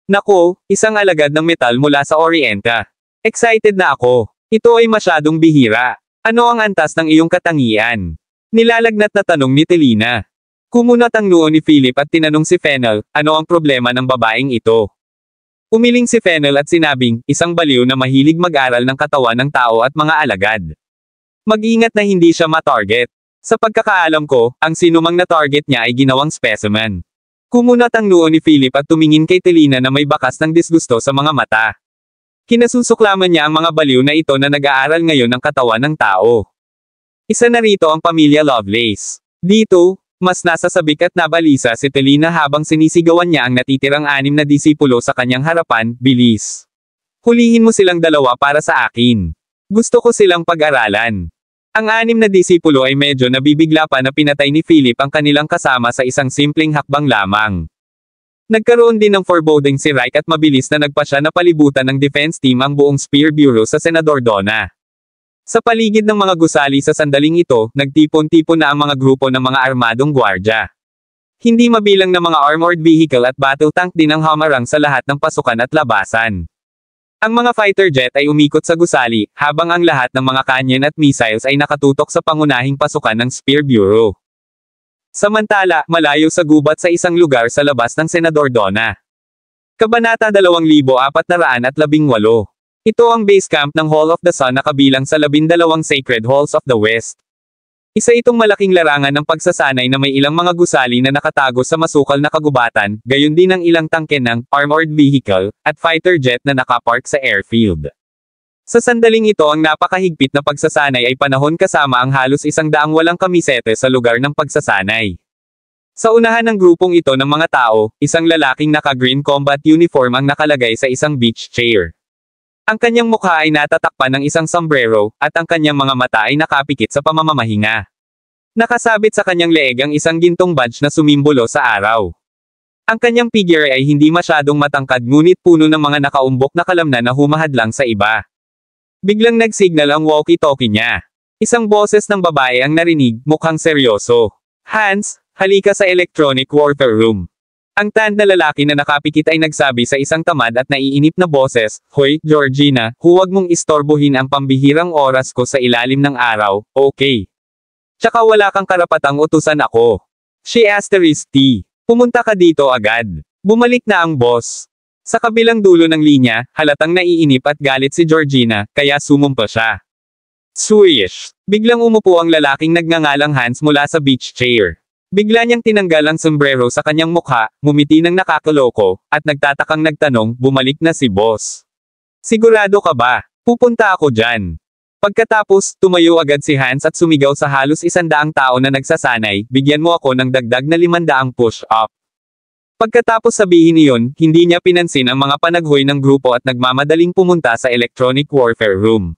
B: Nako, isang alagad ng metal mula sa Orienta. Excited na ako. Ito ay masyadong bihira. Ano ang antas ng iyong katangian? Nilalagnat na tanong ni Telina. Kumunat ang noo ni Philip at tinanong si Fennel, ano ang problema ng babaeng ito? Umiling si Fennel at sinabing, isang baliw na mahilig mag-aral ng katawan ng tao at mga alagad. Mag-ingat na hindi siya ma-target. Sa pagkakaalam ko, ang sinumang na-target niya ay ginawang specimen. Kumunat ang noo ni Philip at tumingin kay Telina na may bakas ng disgusto sa mga mata. Kinasusuklaman niya ang mga baliw na ito na nag-aaral ngayon ng katawan ng tao. Isa na rito ang pamilya Lovelace. Dito, mas nasa sabik at nabalisa si Telina habang sinisigawan niya ang natitirang 6 na disipulo sa kanyang harapan, bilis. Hulihin mo silang dalawa para sa akin. Gusto ko silang pag-aralan. Ang 6 na disipulo ay medyo nabibigla pa na pinatay ni Philip ang kanilang kasama sa isang simpleng hakbang lamang. Nagkaroon din ng foreboding si Reich at mabilis na nagpasya na palibutan ng defense team ang buong Spear Bureau sa Senador Donna. Sa paligid ng mga gusali sa sandaling ito, nagtipon-tipon na ang mga grupo ng mga armadong gwardya. Hindi mabilang na mga armored vehicle at battle tank din ang hamarang sa lahat ng pasukan at labasan. Ang mga fighter jet ay umikot sa gusali, habang ang lahat ng mga canyon at missiles ay nakatutok sa pangunahing pasukan ng Spear Bureau. Samantala, malayo sa gubat sa isang lugar sa labas ng Senador Donna. Kabanata 2418. Ito ang base camp ng Hall of the Sun na kabilang sa 12 Sacred Halls of the West. Isa itong malaking larangan ng pagsasanay na may ilang mga gusali na nakatago sa masukal na kagubatan, gayon din ang ilang tangke ng armored vehicle at fighter jet na nakapark sa airfield. Sa sandaling ito ang napakahigpit na pagsasanay ay panahon kasama ang halos 100 walang kamisete sa lugar ng pagsasanay. Sa unahan ng grupong ito ng mga tao, isang lalaking naka-green combat uniform ang nakalagay sa isang beach chair. Ang kanyang mukha ay natatakpan ng isang sombrero, at ang kanyang mga mata ay nakapikit sa pamamahinga. Nakasabit sa kanyang leeg ang isang gintong badge na sumimbolo sa araw. Ang kanyang figure ay hindi masyadong matangkad ngunit puno ng mga nakaumbok na kalamnan na humahadlang sa iba. Biglang nagsignal ang walkie-talkie niya. Isang boses ng babae ang narinig, mukhang seryoso. Hans, halika sa electronic warfare room. Ang tan na lalaki na nakapikit ay nagsabi sa isang tamad at naiinip na boses, Hoy, Georgina, huwag mong istorbohin ang pambihirang oras ko sa ilalim ng araw, okay? Tsaka wala kang karapatang utusan ako. She asterisk T. Pumunta ka dito agad. Bumalik na ang boss. Sa kabilang dulo ng linya, halatang naiinip at galit si Georgina, kaya sumumpa siya. Swish! Biglang umupo ang lalaking nagngangalang Hans mula sa beach chair. Bigla niyang tinanggal ang sombrero sa kanyang mukha, ngumiti ng nakakaloko, at nagtatakang nagtanong, bumalik na si boss. Sigurado ka ba? Pupunta ako dyan. Pagkatapos, tumayo agad si Hans at sumigaw sa halos 100 tao na nagsasanay, bigyan mo ako ng dagdag na 500 push-up. Pagkatapos sabihin iyon, hindi niya pinansin ang mga panaghoy ng grupo at nagmamadaling pumunta sa electronic warfare room.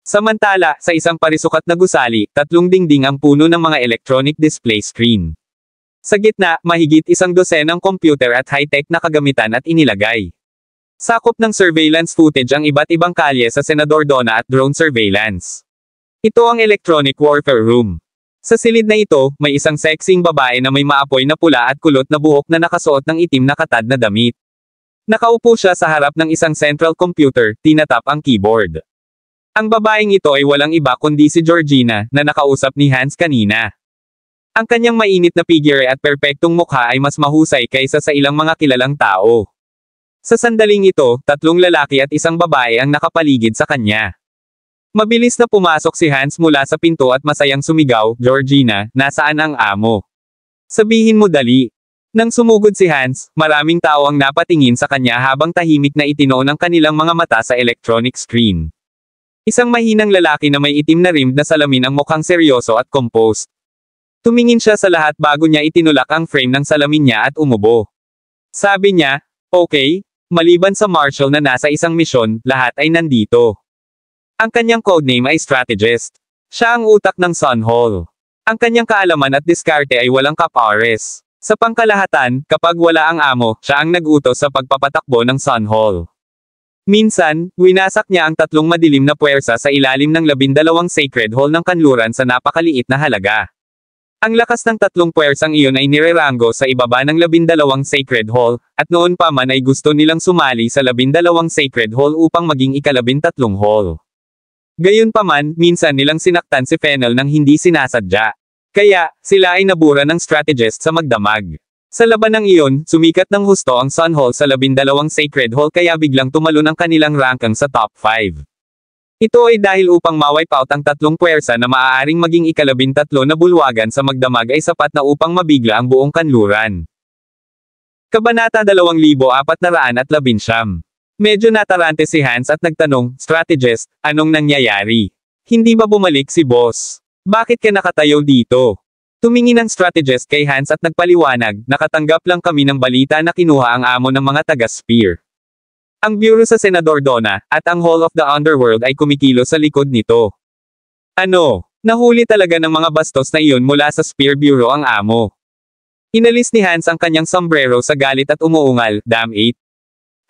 B: Samantala, sa isang parisukat na gusali, 3 dingding ang puno ng mga electronic display screen. Sa gitna, mahigit 100 computer at high-tech na kagamitan at inilagay. Sakop ng surveillance footage ang iba't ibang kalye sa Senador Dona at drone surveillance. Ito ang electronic warfare room. Sa silid na ito, may isang sexing babae na may maapoy na pula at kulot na buhok na nakasuot ng itim na katad na damit. Nakaupo siya sa harap ng isang central computer, tinatap ang keyboard. Ang babaeng ito ay walang iba kundi si Georgina, na nakausap ni Hans kanina. Ang kanyang mainit na figure at perpektong mukha ay mas mahusay kaysa sa ilang mga kilalang tao. Sa sandaling ito, 3 lalaki at isang babae ang nakapaligid sa kanya. Mabilis na pumasok si Hans mula sa pinto at masayang sumigaw, Georgina, nasaan ang amo? Sabihin mo dali. Nang sumugod si Hans, maraming tao ang napatingin sa kanya habang tahimik na itinoon ang kanilang mga mata sa electronic screen. Isang mahinang lalaki na may itim na rimmed na salamin ang mukhang seryoso at composed. Tumingin siya sa lahat bago niya itinulak ang frame ng salamin niya at umubo. Sabi niya, okay, maliban sa Marshall na nasa isang misyon, lahat ay nandito. Ang kanyang codename ay Strategist. Siya ang utak ng Sun Hall. Ang kanyang kaalaman at diskarte ay walang kapares. Sa pangkalahatan, kapag wala ang amo, siya ang nag-utos sa pagpapatakbo ng Sun Hall. Minsan, winasak niya ang 3 madilim na puwersa sa ilalim ng 12 sacred hall ng kanluran sa napakaliit na halaga. Ang lakas ng 3 puwersang iyon ay nirerango sa ibaba ng 12 sacred hall, at noon pa man ay gusto nilang sumali sa 12 sacred hall upang maging ika-13 hall. Gayunpaman, minsan nilang sinaktan si Fennel nang hindi sinasadya. Kaya, sila ay nabura ng strategist sa magdamag. Sa labanang iyon, sumikat ng husto ang Sun Hall sa 12 sacred hall kaya biglang tumalon ang kanilang rankang sa top 5. Ito ay dahil upang ma-wipe out ang 3 puwersa na maaaring maging ika-13 na bulwagan sa magdamag ay sapat na upang mabigla ang buong kanluran. Kabanata 2419. Medyo natarante si Hans at nagtanong, Strategist, anong nangyayari? Hindi ba bumalik si boss? Bakit ka nakatayo dito? Tumingin ang strategist kay Hans at nagpaliwanag, nakatanggap lang kami ng balita na kinuha ang amo ng mga taga-Spear. Ang bureau sa Senador Dona, at ang Hall of the Underworld ay kumikilo sa likod nito. Ano? Nahuli talaga ng mga bastos na iyon mula sa Spear Bureau ang amo. Inalis ni Hans ang kanyang sombrero sa galit at umuungal, damn it.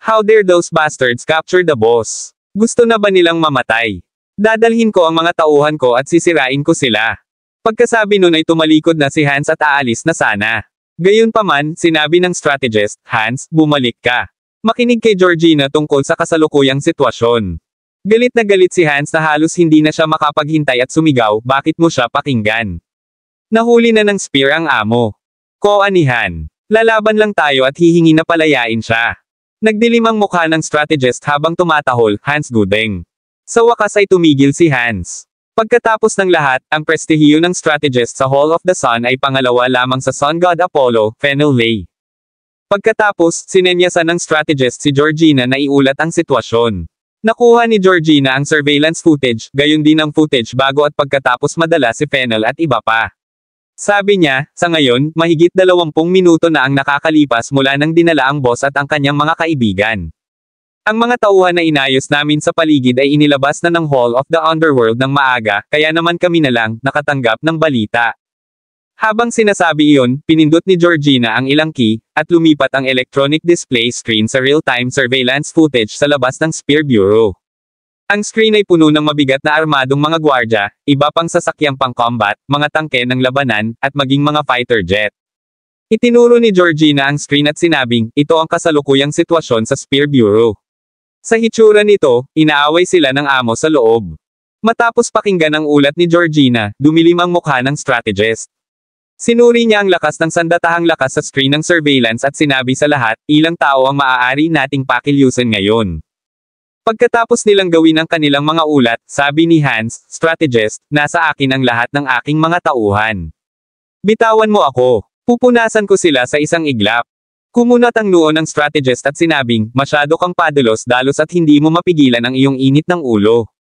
B: How dare those bastards capture the boss? Gusto na ba nilang mamatay? Dadalhin ko ang mga tauhan ko at sisirain ko sila. Pagkasabi nun ay tumalikod na si Hans at aalis na sana. Gayunpaman, sinabi ng strategist, Hans, bumalik ka. Makinig kay Georgina tungkol sa kasalukuyang sitwasyon. Galit na galit si Hans na halos hindi na siya makapaghintay at sumigaw, bakit mo siya pakinggan? Nahuli na ng Spear ang amo. Koanihan. Lalaban lang tayo at hihingi na palayain siya. Nagdilim ang mukha ng strategist habang tumatahol, Hans Gudeng. Sa wakas ay tumigil si Hans. Pagkatapos ng lahat, ang prestihiyo ng strategist sa Hall of the Sun ay pangalawa lamang sa Sun God Apollo, Fennel Lay. Pagkatapos, sinenyasan ng strategist si Georgina na iulat ang sitwasyon. Nakuha ni Georgina ang surveillance footage, gayon din ang footage bago at pagkatapos madala si Fennel at iba pa. Sabi niya, sa ngayon, mahigit 20 minuto na ang nakakalipas mula nang dinala ang boss at ang kanyang mga kaibigan. Ang mga tauhan na inayos namin sa paligid ay inilabas na ng Hall of the Underworld ng maaga, kaya naman kami na lang, nakatanggap ng balita. Habang sinasabi iyon, pinindot ni Georgina ang ilang key, at lumipat ang electronic display screen sa real-time surveillance footage sa labas ng Spear Bureau. Ang screen ay puno ng mabigat na armadong mga gwardya, iba pang sasakyang pang-combat, mga tangke ng labanan, at maging mga fighter jet. Itinuro ni Georgina ang screen at sinabing, ito ang kasalukuyang sitwasyon sa Spear Bureau. Sa hitsura nito, inaaway sila ng amo sa loob. Matapos pakinggan ang ulat ni Georgina, dumilim ang mukha ng strategist. Sinuri niya ang lakas ng sandatahang lakas sa screen ng surveillance at sinabi sa lahat, ilang tao ang maaari nating pakilyusan ngayon. Pagkatapos nilang gawin ang kanilang mga ulat, sabi ni Hans, strategist, nasa akin ang lahat ng aking mga tauhan. Bitawan mo ako. Pupunasan ko sila sa isang iglap. Kumunat ang noo ng strategist at sinabing, masyado kang padalos-dalos at hindi mo mapigilan ang iyong init ng ulo.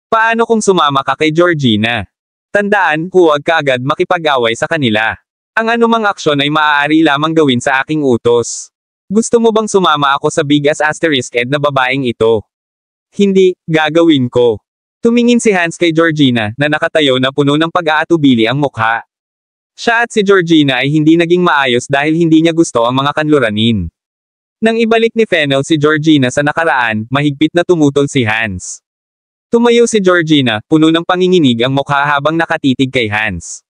B: Paano kung sumama ka kay Georgina? Tandaan, huwag ka agad makipag-away sa kanila. Ang anumang aksyon ay maaari lamang gawin sa aking utos. Gusto mo bang sumama ako sa big as asterisk ed na babaeng ito? Hindi, gagawin ko. Tumingin si Hans kay Georgina, na nakatayo na puno ng pag-aatubili ang mukha. Siya at si Georgina ay hindi naging maayos dahil hindi niya gusto ang mga kanluranin. Nang ibalik ni Fennel si Georgina sa nakaraan, mahigpit na tumutol si Hans. Tumayo si Georgina, puno ng panginginig ang mukha habang nakatitig kay Hans.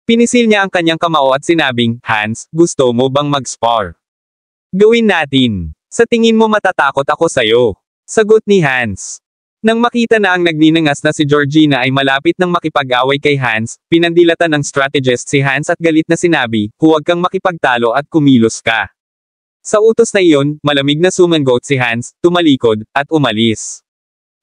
B: Pinisil niya ang kanyang kamao at sinabing, Hans, gusto mo bang mag-spar? Gawin natin. Sa tingin mo matatakot ako sayo. Sagot ni Hans. Nang makita na ang nagninangas na si Georgina ay malapit nang makipag-away kay Hans, pinandilatan ng strategist si Hans at galit na sinabi, huwag kang makipagtalo at kumilos ka. Sa utos na iyon, malamig na sumangot si Hans, tumalikod, at umalis.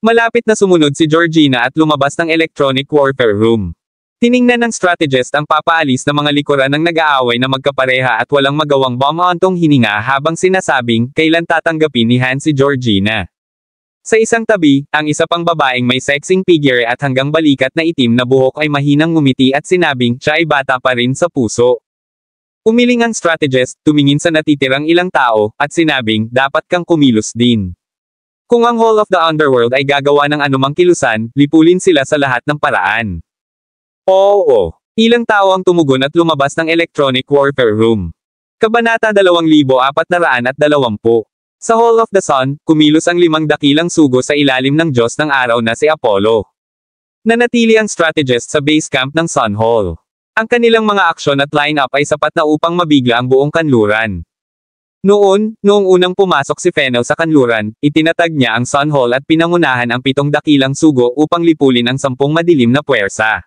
B: Malapit na sumunod si Georgina at lumabas ng electronic warfare room. Tiningnan ng strategist ang papaalis na mga likuran ng nag-aaway na magkapareha at walang magawang bomb-ontong hininga habang sinasabing, kailan tatanggapin ni Hans si Georgina. Sa isang tabi, ang isa pang babaeng may sexing figure at hanggang balikat na itim na buhok ay mahinang ngumiti at sinabing, siya ay bata pa rin sa puso. Umiling ang strategist, tumingin sa natitirang ilang tao, at sinabing, dapat kang kumilos din. Kung ang Hall of the Underworld ay gagawa ng anumang kilusan, lipulin sila sa lahat ng paraan. Oo. Ilang tao ang tumugon at lumabas ng electronic warfare room. Kabanata 2420. Sa Hall of the Sun, kumilos ang 5 dakilang sugo sa ilalim ng Diyos ng araw na si Apollo. Nanatili ang strategist sa base camp ng Sun Hall. Ang kanilang mga aksyon at line-up ay sapat na upang mabigla ang buong kanluran. Noong unang pumasok si Fennel sa kanluran, itinatag niya ang Sun Hall at pinangunahan ang 7 dakilang sugo upang lipulin ang 10 madilim na puwersa.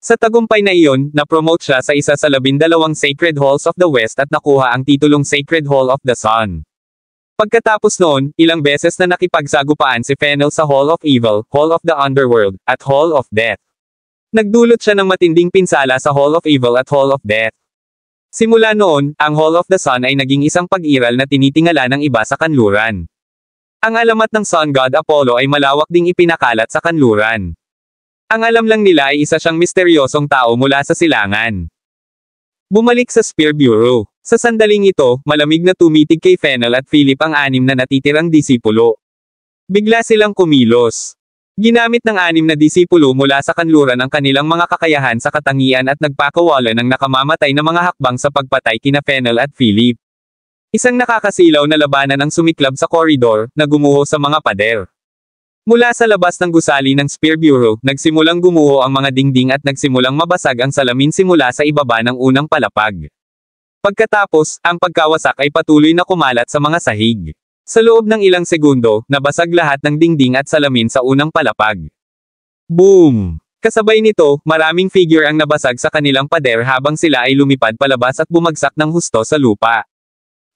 B: Sa tagumpay na iyon, na-promote siya sa isa sa 12 Sacred Halls of the West at nakuha ang titulong Sacred Hall of the Sun. Pagkatapos noon, ilang beses na nakipagsagupaan si Fennel sa Hall of Evil, Hall of the Underworld, at Hall of Death. Nagdulot siya ng matinding pinsala sa Hall of Evil at Hall of Death. Simula noon, ang Hall of the Sun ay naging isang pag-iral na tinitingala ng iba sa kanluran. Ang alamat ng Sun God Apollo ay malawak ding ipinakalat sa kanluran. Ang alam lang nila ay isa siyang misteryosong tao mula sa silangan. Bumalik sa Spear Bureau. Sa sandaling ito, malamig na tumitig kay Fennel at Philip ang 6 na natitirang disipulo. Bigla silang kumilos. Ginamit ng 6 na disipulo mula sa kanluran ang kanilang mga kakayahan sa katangian at nagpakawalan ng nakamamatay na mga hakbang sa pagpatay kina Fennel at Philip. Isang nakakasilaw na labanan ang sumiklab sa koridor, na gumuho sa mga pader. Mula sa labas ng gusali ng Spear Bureau, nagsimulang gumuho ang mga dingding at nagsimulang mabasag ang salamin simula sa ibaba ng unang palapag. Pagkatapos, ang pagkawasak ay patuloy na kumalat sa mga sahig. Sa loob ng ilang segundo, nabasag lahat ng dingding at salamin sa unang palapag. Boom! Kasabay nito, maraming figure ang nabasag sa kanilang pader habang sila ay lumipad palabas at bumagsak ng husto sa lupa.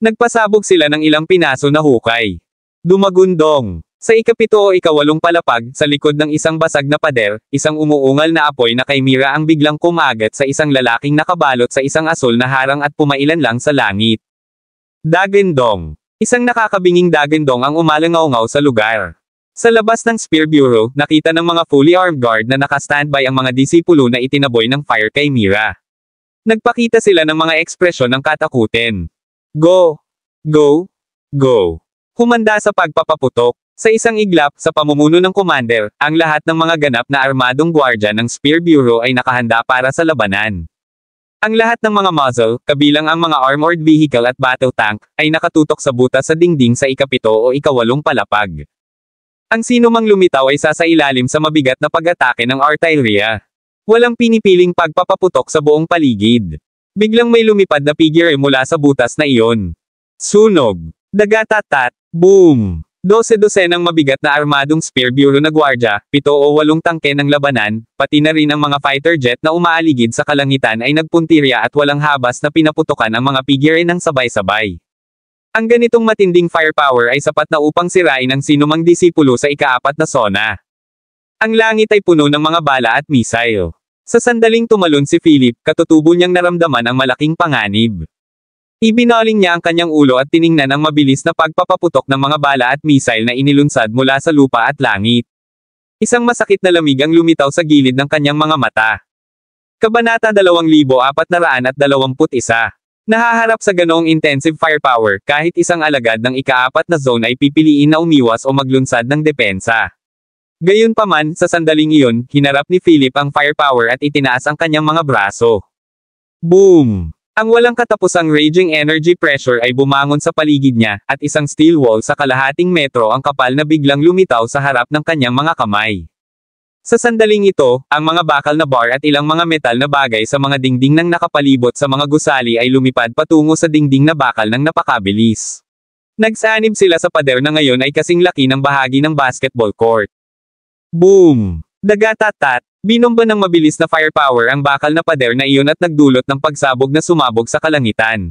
B: Nagpasabog sila ng ilang pinaso na hukay. Dumagundong. Sa ika-7 o ika-8 palapag, sa likod ng isang basag na pader, isang umuungal na apoy na chimera ang biglang kumagat sa isang lalaking nakabalot sa isang asul na harang at pumailan lang sa langit. Dagendong. Isang nakakabinging dagendong ang umalangaw-ngaw sa lugar. Sa labas ng Spear Bureau, nakita ng mga fully armed guard na naka-standby ang mga disipulo na itinaboy ng fire chimera. Nagpakita sila ng mga ekspresyon ng katakutin. Go! Go! Go! Humanda sa pagpapaputok. Sa isang iglap, sa pamumuno ng commander, ang lahat ng mga ganap na armadong gwardya ng Spear Bureau ay nakahanda para sa labanan. Ang lahat ng mga muzzle, kabilang ang mga armored vehicle at battle tank, ay nakatutok sa butas sa dingding sa ika-7 o ika-8 palapag. Ang sinumang lumitaw ay sasailalim sa mabigat na pag-atake ng artilleria. Walang pinipiling pagpapaputok sa buong paligid. Biglang may lumipad na figure mula sa butas na iyon. Sunog. Dagatatat. Boom. 12-dosenang mabigat na armadong Spear Bureau na gwardya, 7 o 8 tangke ng labanan, pati na rin ang mga fighter jet na umaaligid sa kalangitan ay nagpuntirya at walang habas na pinaputukan ang mga figure ng sabay-sabay. Ang ganitong matinding firepower ay sapat na upang sirain ang sinumang disipulo sa ika-4 na zona. Ang langit ay puno ng mga bala at missile. Sa sandaling tumalon si Philip, katutubo niyang naramdaman ang malaking panganib. Ibinaling niya ang kanyang ulo at tiningnan ang mabilis na pagpapaputok ng mga bala at missile na inilunsad mula sa lupa at langit. Isang masakit na lamig ang lumitaw sa gilid ng kanyang mga mata. Kabanata 2421. Nahaharap sa ganoong intensive firepower, kahit isang alagad ng ika-4 na zone ay pipiliin na umiwas o maglunsad ng depensa. Gayunpaman, sa sandaling iyon, hinarap ni Philip ang firepower at itinaas ang kanyang mga braso. Boom! Ang walang katapusang raging energy pressure ay bumangon sa paligid niya, at isang steel wall sa kalahating metro ang kapal na biglang lumitaw sa harap ng kanyang mga kamay. Sa sandaling ito, ang mga bakal na bar at ilang mga metal na bagay sa mga dingding ng nakapalibot sa mga gusali ay lumipad patungo sa dingding na bakal ng napakabilis. Nagsanib sila sa pader na ngayon ay kasing laki ng bahagi ng basketball court. Boom! Dagatatat! Binomba ng mabilis na firepower ang bakal na pader na iyon at nagdulot ng pagsabog na sumabog sa kalangitan.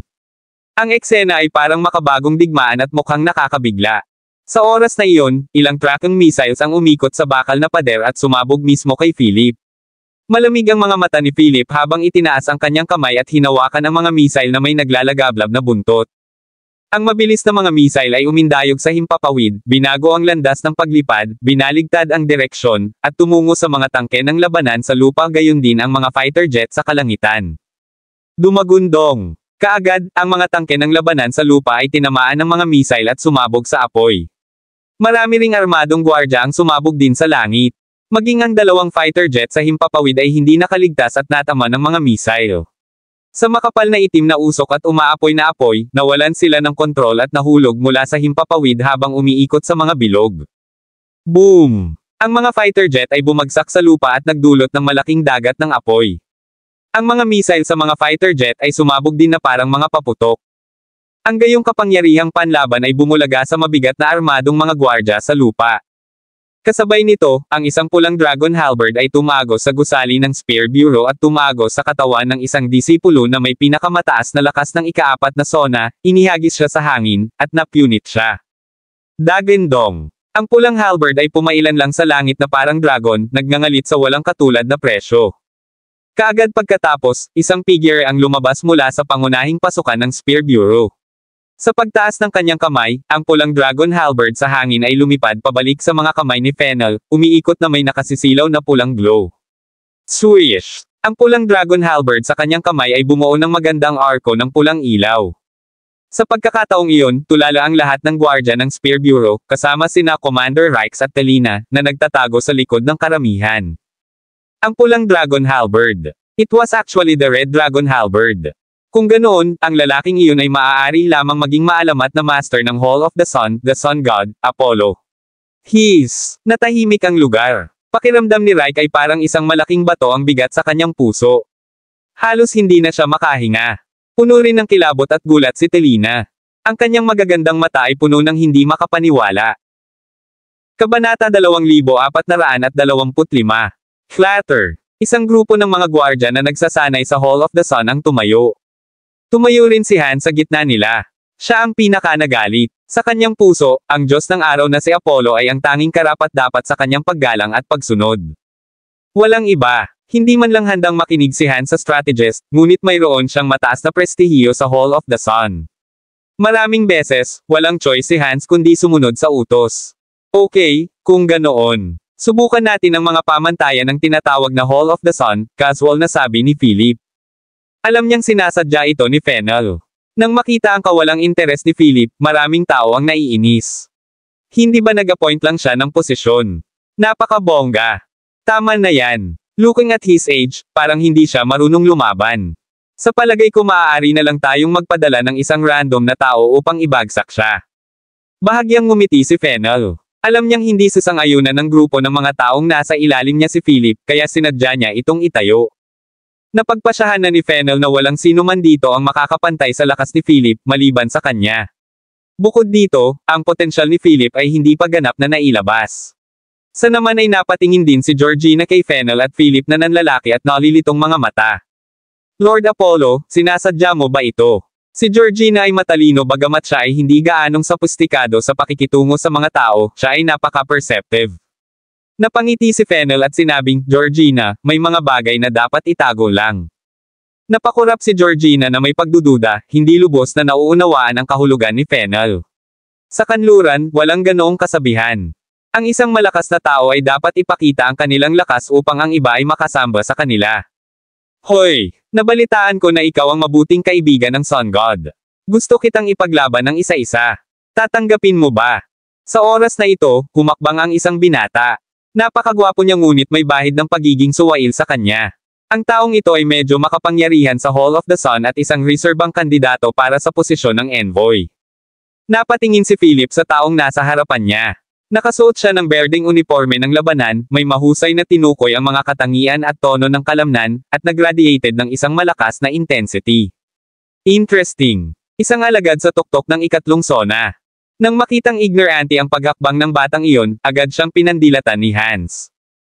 B: Ang eksena ay parang makabagong digmaan at mukhang nakakabigla. Sa oras na iyon, ilang tracking missiles ang umikot sa bakal na pader at sumabog mismo kay Philip. Malamig ang mga mata ni Philip habang itinaas ang kanyang kamay at hinawakan ang mga missile na may naglalagablab na buntot. Ang mabilis na mga missile ay umindayog sa himpapawid, binago ang landas ng paglipad, binaligtad ang direksyon, at tumungo sa mga tangke ng labanan sa lupa gayon din ang mga fighter jet sa kalangitan. Dumagundong. Kaagad, ang mga tangke ng labanan sa lupa ay tinamaan ng mga missile at sumabog sa apoy. Marami ring armadong gwardya ang sumabog din sa langit. Maging ang 2 fighter jet sa himpapawid ay hindi nakaligtas at natama ng mga missile. Sa makapal na itim na usok at umaapoy na apoy, nawalan sila ng kontrol at nahulog mula sa himpapawid habang umiikot sa mga bilog. Boom! Ang mga fighter jet ay bumagsak sa lupa at nagdulot ng malaking dagat ng apoy. Ang mga missile sa mga fighter jet ay sumabog din na parang mga paputok. Ang gayong kapangyarihang panlaban ay bumulaga sa mabigat na armadong mga gwardya sa lupa. Kasabay nito, ang isang pulang dragon halberd ay tumagos sa gusali ng Spear Bureau at tumagos sa katawan ng isang disipulo na may pinakamataas na lakas ng ika-4 na zona, inihagis siya sa hangin, at napunit siya. Dagindong. Ang pulang halberd ay pumailan lang sa langit na parang dragon, nagngangalit sa walang katulad na presyo. Kaagad pagkatapos, isang figure ang lumabas mula sa pangunahing pasukan ng Spear Bureau. Sa pagtaas ng kanyang kamay, ang pulang dragon halberd sa hangin ay lumipad pabalik sa mga kamay ni Fennel, umiikot na may nakasisilaw na pulang glow. Swish! Ang pulang dragon halberd sa kanyang kamay ay bumuo ng magandang arko ng pulang ilaw. Sa pagkakataong iyon, tulala ang lahat ng gwardya ng Spear Bureau, kasama sina Commander Rykes at Telina, na nagtatago sa likod ng karamihan. Ang pulang dragon halberd. It was actually the red dragon halberd. Kung ganoon, ang lalaking iyon ay maaari lamang maging maalamat na master ng Hall of the Sun God, Apollo. Natahimik ang lugar. Pakiramdam ni Ryke ay parang isang malaking bato ang bigat sa kanyang puso. Halos hindi na siya makahinga. Puno rin ng kilabot at gulat si Telina. Ang kanyang magagandang mata ay puno ng hindi makapaniwala. Kabanata 2425. Clatter. Isang grupo ng mga gwardya na nagsasanay sa Hall of the Sun ang tumayo. Tumayo rin si Han sa gitna nila. Siya ang pinaka-nagalit. Sa kanyang puso, ang Diyos ng araw na si Apollo ay ang tanging karapat-dapat sa kanyang paggalang at pagsunod. Walang iba. Hindi man lang handang makinig si Han sa strategist, ngunit mayroon siyang mataas na prestihiyo sa Hall of the Sun. Maraming beses, walang choice si Hans kundi sumunod sa utos. Okay, kung ganoon. Subukan natin ang mga pamantayan ng tinatawag na Hall of the Sun, casual na sabi ni Philip. Alam niyang sinasadya ito ni Fennel. Nang makita ang kawalang interes ni Philip, maraming tao ang naiinis. Hindi ba nag-appoint lang siya ng posisyon? Napakabongga. Tama na yan. Looking at his age, parang hindi siya marunong lumaban. Sa palagay ko maaari na lang tayong magpadala ng isang random na tao upang ibagsak siya. Bahagyang ngumiti si Fennel. Alam niyang hindi sasang-ayunan ng grupo ng mga taong nasa ilalim niya si Philip, kaya sinadya niya itong itayo. Napagpasyahan na ni Fennel na walang sino man dito ang makakapantay sa lakas ni Philip, maliban sa kanya. Bukod dito, ang potensyal ni Philip ay hindi pa ganap na nailabas. Sa naman ay napatingin din si Georgina kay Fennel at Philip na nanlalaki at nalilitong mga mata. Lord Apollo, sinasadya mo ba ito? Si Georgina ay matalino bagamat siya ay hindi gaanong sophisticado sa pakikitungo sa mga tao, siya ay napaka-perceptive. Napangiti si Fennel at sinabing, Georgina, may mga bagay na dapat itago lang. Napakurap si Georgina na may pagdududa, hindi lubos na nauunawaan ang kahulugan ni Fennel. Sa kanluran, walang ganoong kasabihan. Ang isang malakas na tao ay dapat ipakita ang kanilang lakas upang ang iba ay makasamba sa kanila. Hoy! Nabalitaan ko na ikaw ang mabuting kaibigan ng Sun God. Gusto kitang ipaglaban ng isa-isa. Tatanggapin mo ba? Sa oras na ito, humakbang ang isang binata. Napakagwapo niya ngunit may bahid ng pagiging suwail sa kanya. Ang taong ito ay medyo makapangyarihan sa Hall of the Sun at isang reserbang kandidato para sa posisyon ng envoy. Napatingin si Philip sa taong nasa harapan niya. Nakasuot siya ng berdeng uniforme ng labanan, may mahusay na tinukoy ang mga katangian at tono ng kalamnan, at nagradiated ng isang malakas na intensity. Interesting. Isang alagad sa tuktok ng ikatlong sona. Nang makitang ignorante ang paghakbang ng batang iyon, agad siyang pinandilatan ni Hans.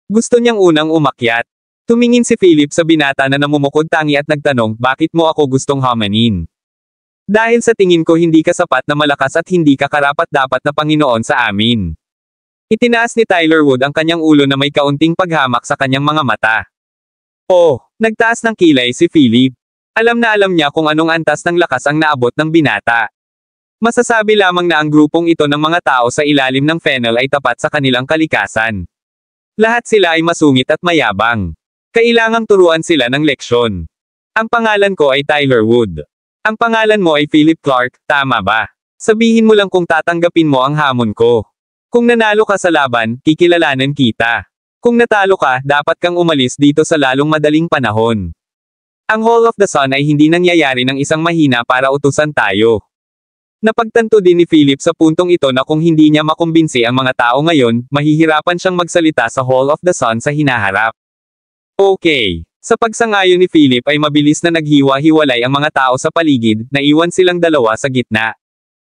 B: Gusto niyang unang umakyat. Tumingin si Philip sa binata na namumukod tangi at nagtanong, bakit mo ako gustong hamanin? Dahil sa tingin ko hindi ka sapat na malakas at hindi ka karapat-dapat na Panginoon sa amin. Itinaas ni Tyler Wood ang kanyang ulo na may kaunting paghamak sa kanyang mga mata. Oh, nagtaas ng kilay si Philip. Alam na alam niya kung anong antas ng lakas ang naabot ng binata. Masasabi lamang na ang grupong ito ng mga tao sa ilalim ng Fennel ay tapat sa kanilang kalikasan. Lahat sila ay masungit at mayabang. Kailangang turuan sila ng leksyon. Ang pangalan ko ay Tyler Wood. Ang pangalan mo ay Philip Clark, tama ba? Sabihin mo lang kung tatanggapin mo ang hamon ko. Kung nanalo ka sa laban, kikilalanin kita. Kung natalo ka, dapat kang umalis dito sa lalong madaling panahon. Ang Hall of the Sun ay hindi nangyayari ng isang mahina para utusan tayo. Napagtanto din ni Philip sa puntong ito na kung hindi niya makumbinsi ang mga tao ngayon, mahihirapan siyang magsalita sa Hall of the Sun sa hinaharap. Okay. Sa pagsang-ayon ni Philip ay mabilis na naghiwa-hiwalay ang mga tao sa paligid, naiwan silang dalawa sa gitna.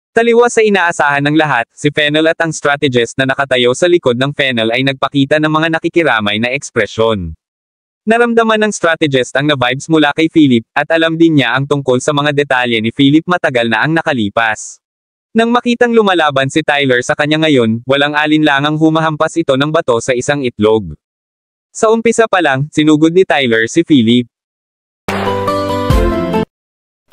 B: Taliwas sa inaasahan ng lahat, si Fennel at ang strategist na nakatayo sa likod ng Fennel ay nagpakita ng mga nakikiramay na ekspresyon. Naramdaman ng strategist ang na-vibes mula kay Philip, at alam din niya ang tungkol sa mga detalye ni Philip matagal na ang nakalipas. Nang makitang lumalaban si Tyler sa kanya ngayon, walang alinlangang humahampas ito ng bato sa isang itlog. Sa umpisa pa lang, sinugod ni Tyler si Philip.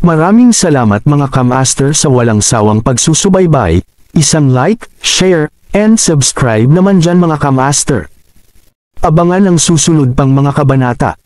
A: Maraming salamat mga ka-master sa walang sawang pagsusubaybay, isang like, share, and subscribe naman dyan mga ka-master. Abangan ang susunod pang mga kabanata.